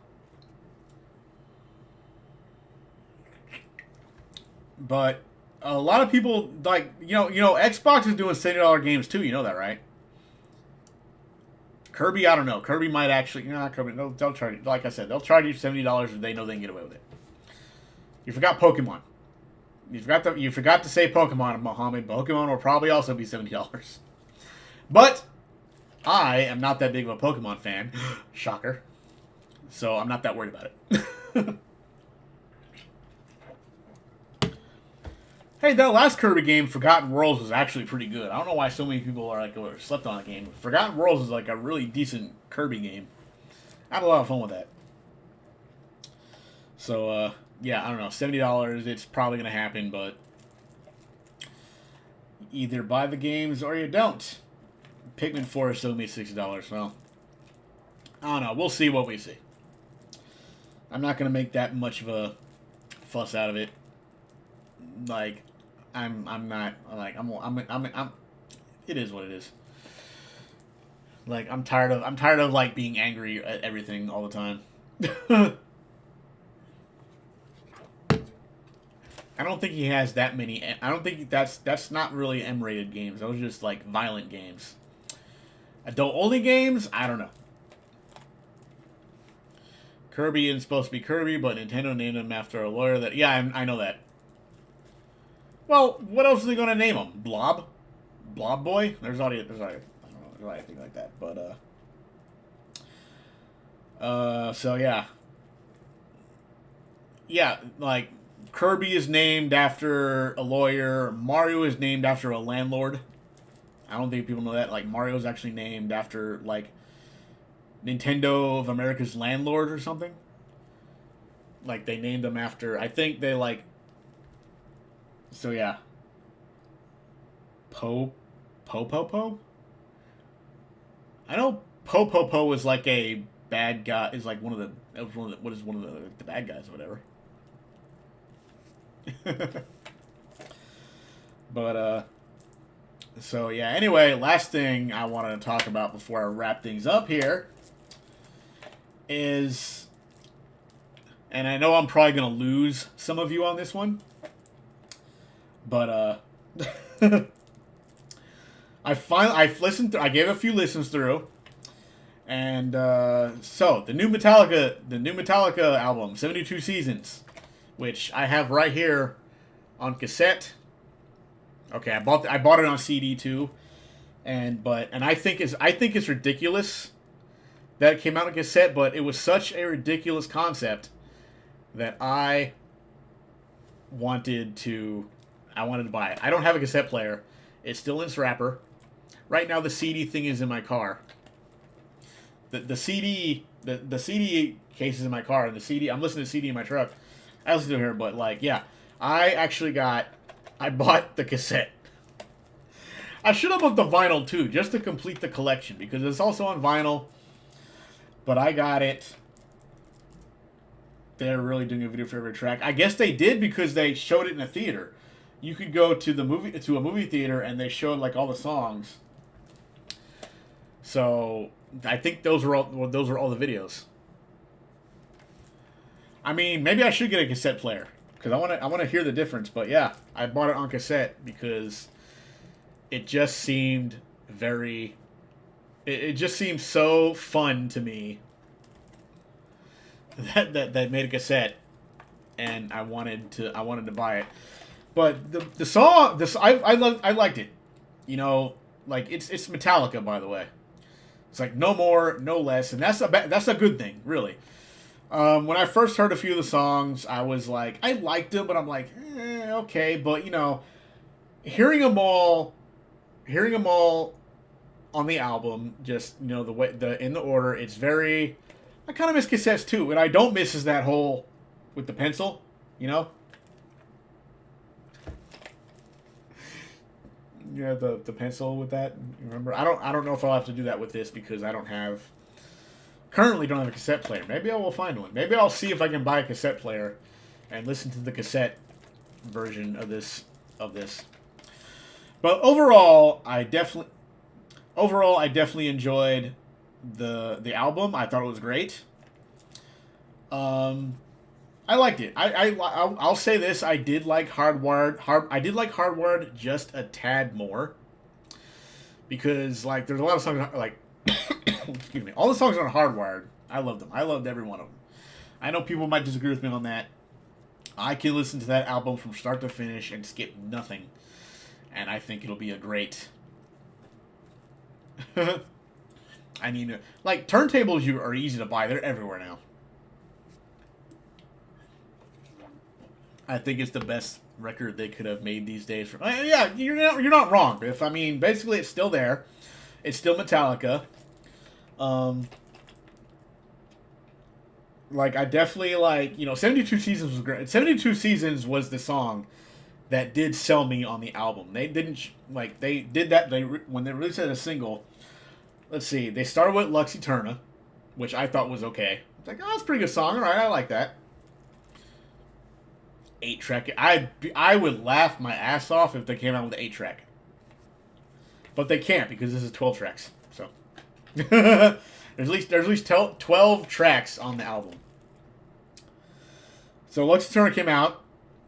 But a lot of people, like, Xbox is doing $70 games too. You know that, right? Kirby, I don't know. Kirby might actually, Kirby, they'll charge you. Like I said, they'll charge you $70 if they know they can get away with it. You forgot Pokemon. You forgot to say Pokemon, Mohammed. Pokemon will probably also be $70. But I am not that big of a Pokemon fan. Shocker. So I'm not that worried about it. Hey, that last Kirby game, Forgotten Worlds, was actually pretty good. I don't know why so many people are slept on the game. Forgotten Worlds is like a really decent Kirby game. I had a lot of fun with that. So, yeah, I don't know. $70, it's probably going to happen, but either buy the games or you don't. Pikmin 4 is still going to be $60. Well, I don't know. We'll see what we see. I'm not going to make that much of a fuss out of it. Like, I'm not, like, it is what it is. Like, I'm tired of, like, being angry at everything all the time. I don't think he has that many, I don't think that's not really M-rated games. Those are just, like, violent games. Adult-only games? I don't know. Kirby isn't supposed to be Kirby, but Nintendo named him after a lawyer that, yeah, I know that. Well, what else are they going to name him? Blob? Blob Boy? There's already, I don't know, there's anything like that, but, so yeah. Yeah, like, Kirby is named after a lawyer. Mario is named after a landlord. I don't think people know that. Like, Mario's actually named after, like, Nintendo of America's landlord or something. Like, they named him after, I think they, like, so yeah. Po? I know Po was like a bad guy, is like one of the bad guys or whatever. But, so yeah, anyway, last thing I wanted to talk about before I wrap things up here is, and I know I'm probably going to lose some of you on this one, but, I gave a few listens through, and, so, the new Metallica album, 72 Seasons, which I have right here on cassette. Okay, I bought it on CD too, and I think it's ridiculous that it came out on cassette, but it was such a ridiculous concept that I wanted to buy it. I don't have a cassette player. It's still in its wrapper. Right now, the CD thing is in my car. The CD case is in my car, and the CD, I'm listening to CD in my truck. I listen to her, but like, yeah, I bought the cassette. I should have bought the vinyl too, just to complete the collection, because it's also on vinyl. But I got it. They're really doing a video for every track. I guess they did because they showed it in a theater. You could go to a movie theater and they showed like all the songs. So I think those were all the videos. I mean, maybe I should get a cassette player because I want to hear the difference. But yeah, I bought it on cassette because it just seemed very. It just seemed so fun to me that made a cassette and I wanted to buy it. But the song, I liked it. You know, like it's Metallica, by the way. It's like no more, no less, and that's a good thing, really. When I first heard a few of the songs, I was like, I liked them, but I'm like, okay. But you know, hearing them all, hearing them all on the album, just you know the way in the order, it's very. I kind of miss cassettes too. What I don't miss is that whole with the pencil, you know. Yeah, the pencil with that. Remember, I don't know if I'll have to do that with this because I currently don't have a cassette player. Maybe I will find one. Maybe I'll see if I can buy a cassette player and listen to the cassette version of this But overall I definitely enjoyed the album. I thought it was great. I liked it. I'll say this. I did like Hardwired just a tad more because like there's a lot of songs like excuse me, all the songs on Hardwired. I love them. I loved every one of them. I know people might disagree with me on that. I can listen to that album from start to finish and skip nothing, and I think it'll be a great. I mean, like turntables are easy to buy. They're everywhere now. I think it's the best record they could have made these days. Yeah, you're not wrong, Biff. I mean, basically, it's still there. It's still Metallica. Like I definitely like 72 Seasons was great. 72 Seasons was the song that did sell me on the album. They didn't they did that when they released it as a single. Let's see, they started with Lux Eterna, which I thought was okay. It's like, oh, that's a pretty good song. All right, I like that. 8-track. I would laugh my ass off if they came out with an 8-track. But they can't because this is 12 tracks. So there's at least 12 tracks on the album. So Lux Eterna came out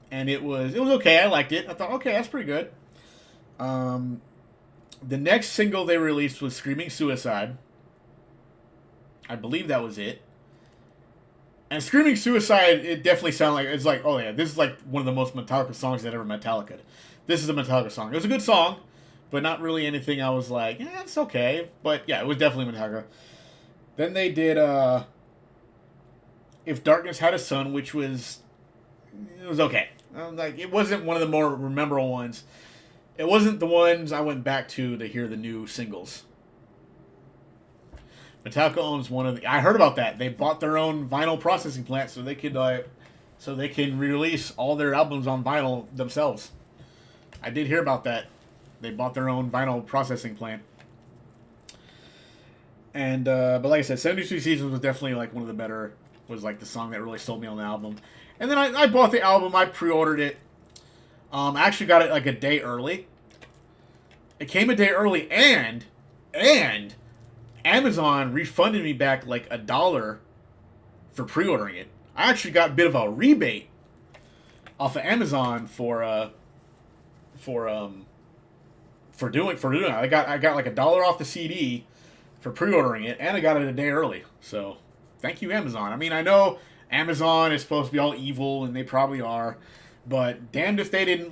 and it was okay. I liked it. I thought, okay, that's pretty good. The next single they released was Screaming Suicide. I believe that was it. And Screaming Suicide, it definitely sounded like, it's like, oh yeah, this is like one of the most Metallica songs that ever Metallica. This is a Metallica song. It was a good song, but not really anything I was like, yeah, it's okay. But yeah, it was definitely Metallica. Then they did If Darkness Had a Sun, which was okay. Like, it wasn't one of the more memorable ones. It wasn't the ones I went back to hear the new singles. Metallica owns one of the. I heard about that. They bought their own vinyl processing plant so they could, so they can release all their albums on vinyl themselves. I did hear about that. They bought their own vinyl processing plant. And but like I said, 72 Seasons was definitely like one of the better. Was like the song that really sold me on the album. And then I bought the album. I pre-ordered it. I actually got it like a day early. It came a day early, and Amazon refunded me back like $1 for pre-ordering it. I actually got a bit of a rebate off of Amazon for doing it. I got like $1 off the CD for pre-ordering it, and I got it a day early. So thank you, Amazon. I mean, I know Amazon is supposed to be all evil, and they probably are, but damned if they didn't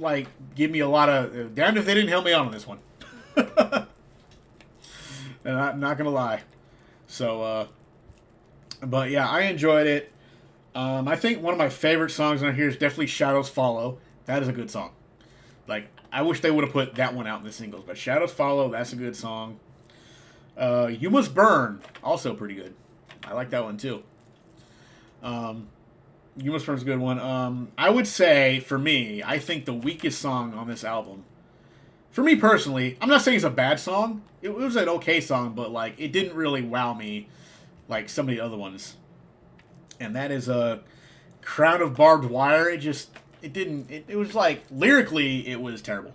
give me a lot of. Damned if they didn't help me out on this one. And I'm not gonna lie. So, but yeah, I enjoyed it. I think one of my favorite songs on here is definitely "Shadows Follow." That is a good song. Like, I wish they would have put that one out in the singles, but "Shadows Follow," that's a good song. "You Must Burn," also pretty good. I like that one too. "You Must Burn" is a good one. I would say, for me, I think the weakest song on this album, for me personally, I'm not saying it's a bad song. It was an okay song, but it didn't really wow me like some of the other ones. And that is a "Crown of Barbed Wire." It was lyrically, it was terrible.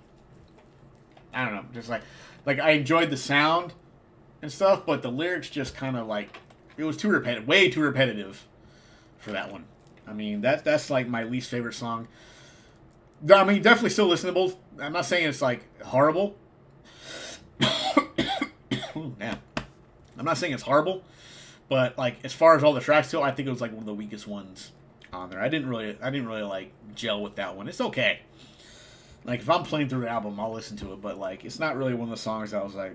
I don't know, just like I enjoyed the sound and stuff, but the lyrics just kind of it was too repetitive, way too repetitive for that one. I mean, that's like my least favorite song. I mean, definitely still listenable. I'm not saying it's horrible. Ooh, damn. I'm not saying it's horrible, but as far as all the tracks go, I think it was one of the weakest ones on there. I didn't really like gel with that one. It's okay. Like if I'm playing through the album, I'll listen to it, but like it's not really one of the songs I was like.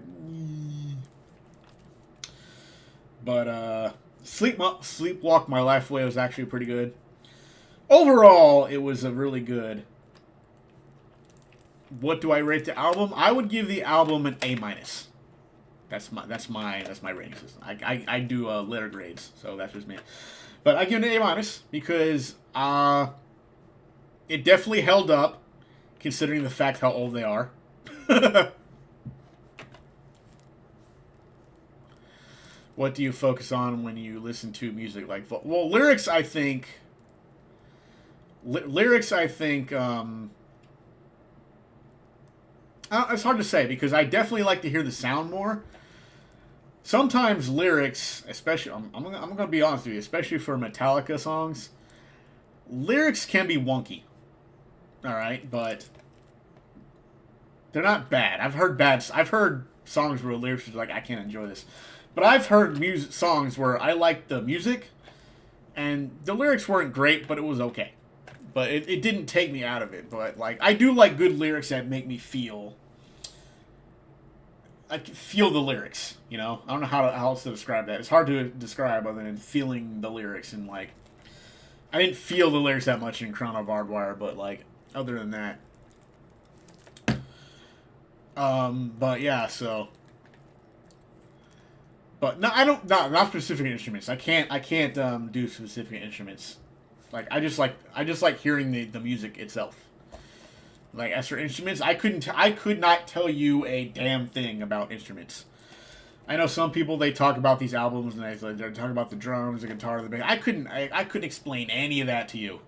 But Sleepwalk My Life Away was actually pretty good. Overall, it was a really good. What do I rate the album? I would give the album an A minus. That's my rating system. I do letter grades, so that's just me. But I give it an A minus because it definitely held up, considering the fact how old they are. What do you focus on when you listen to music like? Well, lyrics. I think. Lyrics. I think. It's hard to say because I definitely like to hear the sound more. Sometimes lyrics, especially, I'm going to be honest with you, especially for Metallica songs, lyrics can be wonky. All right, but they're not bad. I've heard songs where lyrics are like, I can't enjoy this. But I've heard songs where I liked the music, and the lyrics weren't great, but it was okay. But it didn't take me out of it. But like I do like good lyrics that make me feel. I can feel the lyrics, you know. I don't know how else to describe that. It's hard to describe other than feeling the lyrics and like. I didn't feel the lyrics that much in Crown of Barbed Wire, but like other than that. But yeah, so. But no, I don't. Not specific instruments. I can't do specific instruments. Like I just like hearing the music itself. Like as for instruments, I could not tell you a damn thing about instruments. I know some people they talk about these albums and they're talking about the drums, the guitar, the bass. I couldn't explain any of that to you.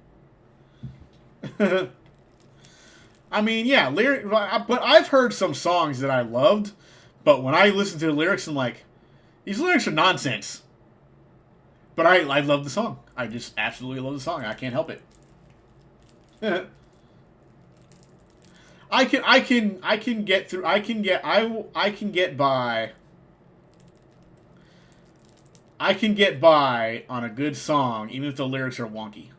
I mean, yeah, but I've heard some songs that I loved, but when I listen to the lyrics, I'm like, these lyrics are nonsense. But I love the song. I just absolutely love the song. I can't help it. I can get by on a good song even if the lyrics are wonky.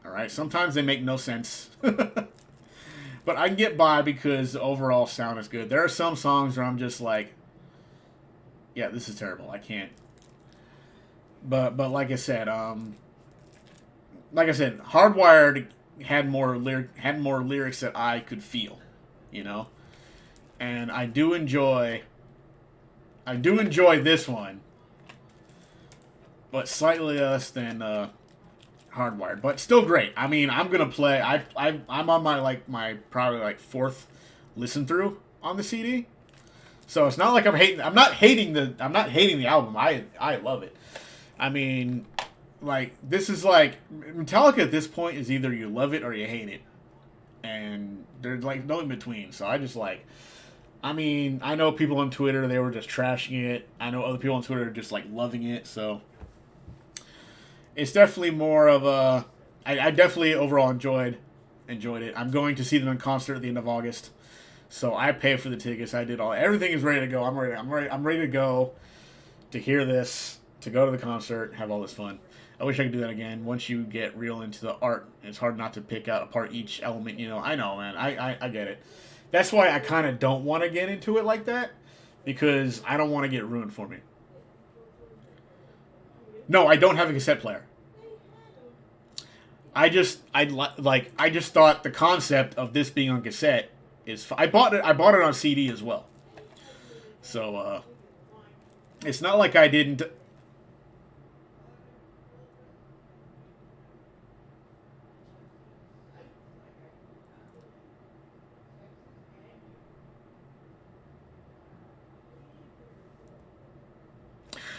All right? Sometimes they make no sense. But I can get by because the overall sound is good. There are some songs where I'm just like, yeah, this is terrible. I can't. But like I said, Hardwired had more lyrics that I could feel. You know, and I do enjoy this one, but slightly less than Hardwired, but still great. I mean, I'm gonna play. I'm on my probably like fourth listen through on the CD, so it's not like I'm hating. I'm not hating the album. I love it. I mean, like this is like Metallica at this point is either you love it or you hate it. And there's like no in between. So I just like, I mean, I know people on Twitter, they were just trashing it. I know other people on Twitter are just like loving it. So it's definitely more of a, I definitely overall enjoyed it. I'm going to see them in concert at the end of August. So I pay for the tickets. I did everything is ready to go. I'm ready to go to hear this, to go to the concert, have all this fun. I wish I could do that again. Once you get real into the art, it's hard not to pick out apart each element. You know, I know, man. I get it. That's why I kind of don't want to get into it like that, because I don't want to get ruined for me. No, I don't have a cassette player. I just thought the concept of this being on cassette is. I bought it on CD as well. So it's not like I didn't.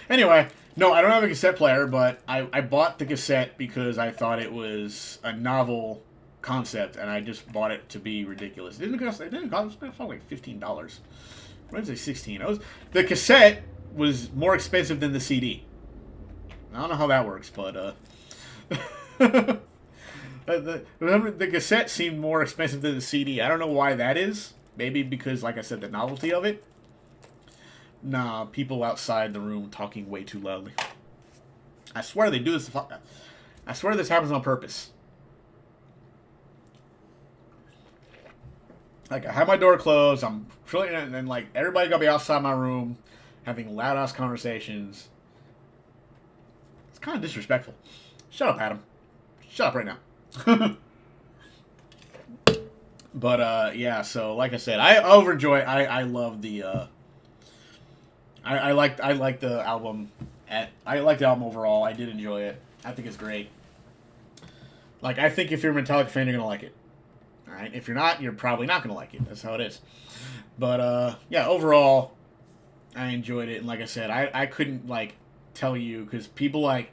Anyway, no, I don't have a cassette player, but I bought the cassette because I thought it was a novel concept, and I just bought it to be ridiculous. It didn't cost like $15. What did I say, $16? The cassette was more expensive than the CD. I don't know how that works, but the cassette seemed more expensive than the CD. I don't know why that is. Maybe because, like I said, the novelty of it. Nah, people outside the room talking way too loudly. I swear they do this. I swear this happens on purpose. Like, I have my door closed. I'm trilling, and like everybody gotta be outside my room, having loud ass conversations. It's kind of disrespectful. Shut up, Adam. Shut up right now. But yeah. So like I said, I overjoy. I love the. I like the album. I like the album overall. I did enjoy it. I think it's great. Like, I think if you're a Metallica fan, you're gonna like it. All right. If you're not, you're probably not gonna like it. That's how it is. But yeah, overall, I enjoyed it. And like I said, I couldn't like tell you because people like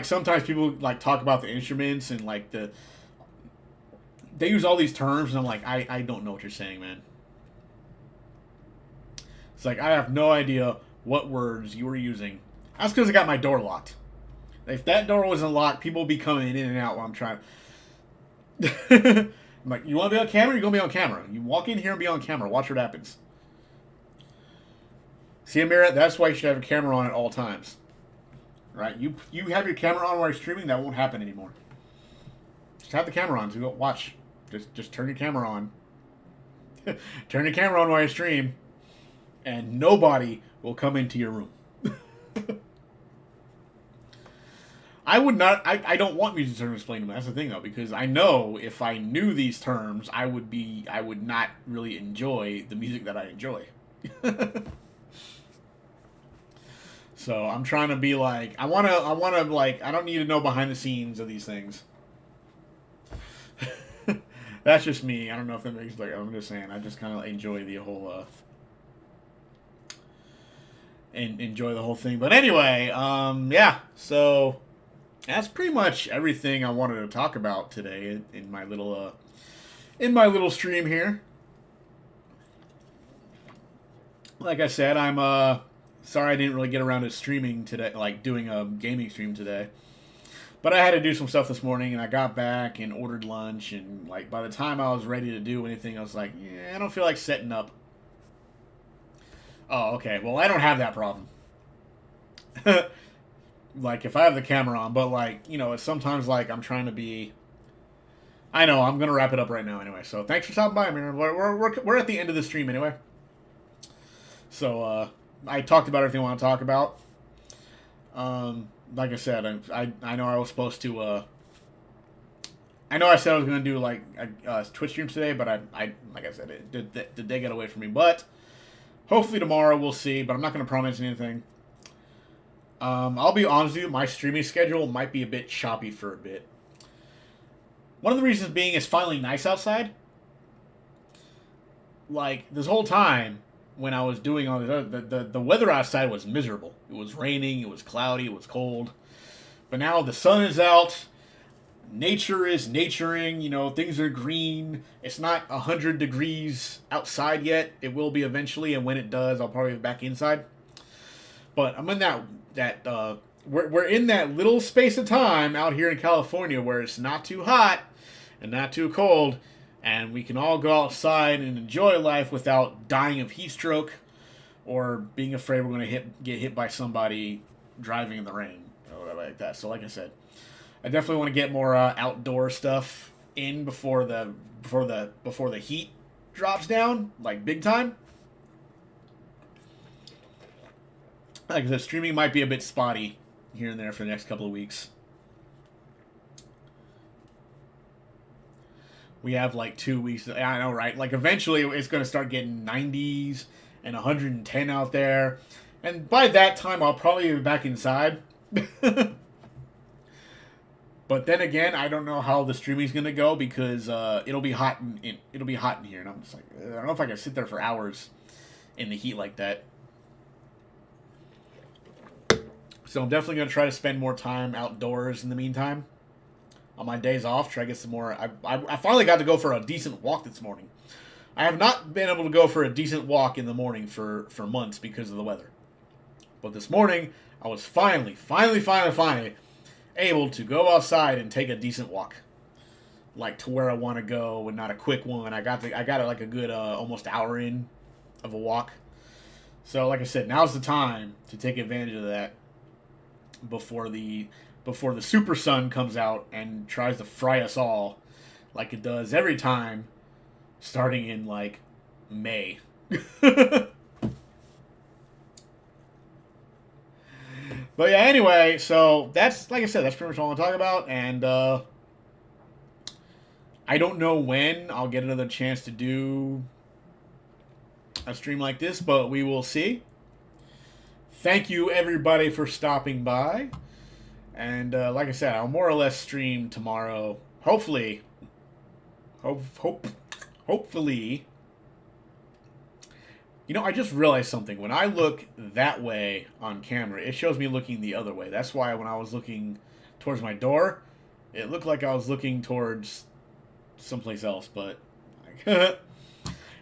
sometimes people like talk about the instruments and like they use all these terms and I'm like I don't know what you're saying, man. It's like I have no idea what words you were using. That's because I got my door locked. If that door wasn't locked, people would be coming in and out while I'm trying. I'm like, you want to be on camera? You're going to be on camera. You walk in here and be on camera. Watch what happens. See, Amira, that's why you should have a camera on at all times. Right? You have your camera on while you're streaming, that won't happen anymore. Just have the camera on. So watch. Just turn your camera on. Turn your camera on while you stream. And nobody will come into your room. I would not. I don't want music terms explained to me. That's the thing, though, because I know if I knew these terms, I would not really enjoy the music that I enjoy. So I'm trying to be like, I wanna like, I don't need to know behind the scenes of these things. That's just me. I don't know if that makes like. I'm just saying. I just kind of enjoy the whole. And enjoy the whole thing. But anyway, yeah. So. That's pretty much everything I wanted to talk about today in my little stream here. Like I said, I'm sorry I didn't really get around to streaming today, like doing a gaming stream today. But I had to do some stuff this morning, and I got back and ordered lunch, and like by the time I was ready to do anything, I was like, yeah, I don't feel like setting up. Oh, okay. Well, I don't have that problem. Like, if I have the camera on, but, like, you know, it's sometimes, like, I'm trying to be... I know, I'm going to wrap it up right now anyway, so thanks for stopping by, man. We're at the end of the stream anyway. So, I talked about everything I want to talk about. Like I said, I know I was supposed to, I know I said I was going to do, like, Twitch streams today, but I like I said, the day got away from me, but hopefully tomorrow we'll see, but I'm not going to promise anything. I'll be honest with you, my streaming schedule might be a bit choppy for a bit. One of the reasons being it's finally nice outside. Like, this whole time, when I was doing all this, the weather outside was miserable. It was raining, it was cloudy, it was cold. But now the sun is out, nature is naturing, you know, things are green. It's not 100 degrees outside yet. It will be eventually, and when it does, I'll probably be back inside. But I'm in we're in that little space of time out here in California where it's not too hot and not too cold, and we can all go outside and enjoy life without dying of heat stroke or being afraid we're going to get hit by somebody driving in the rain or whatever like that. So, like I said, I definitely want to get more outdoor stuff in before the heat drops down, like big time. Like I said, streaming might be a bit spotty here and there for the next couple of weeks. We have like 2 weeks. I know, right? Like eventually it's going to start getting 90s and 110 out there. And by that time, I'll probably be back inside. But then again, I don't know how the streaming's going to go because it'll be hot it'll be hot in here. And I'm just like, I don't know if I can sit there for hours in the heat like that. So I'm definitely going to try to spend more time outdoors in the meantime. On my days off, try to get some more... I finally got to go for a decent walk this morning. I have not been able to go for a decent walk in the morning for months because of the weather. But this morning, I was finally able to go outside and take a decent walk. Like to where I want to go and not a quick one. I got like a good almost hour in of a walk. So like I said, now's the time to take advantage of that. before the super sun comes out and tries to fry us all, like it does every time, starting in like May. But yeah, anyway, so that's, like I said, that's pretty much all I'm talking about, and I don't know when I'll get another chance to do a stream like this, but we will see. Thank you, everybody, for stopping by. And like I said, I'll more or less stream tomorrow. Hopefully, hopefully. You know, I just realized something. When I look that way on camera, it shows me looking the other way. That's why when I was looking towards my door, it looked like I was looking towards someplace else. But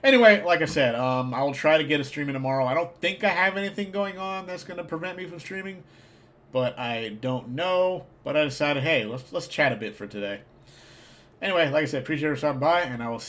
anyway, like I said, I will try to get a stream in tomorrow. I don't think I have anything going on that's going to prevent me from streaming, but I don't know. But I decided, hey, let's chat a bit for today. Anyway, like I said, appreciate you stopping by, and I will see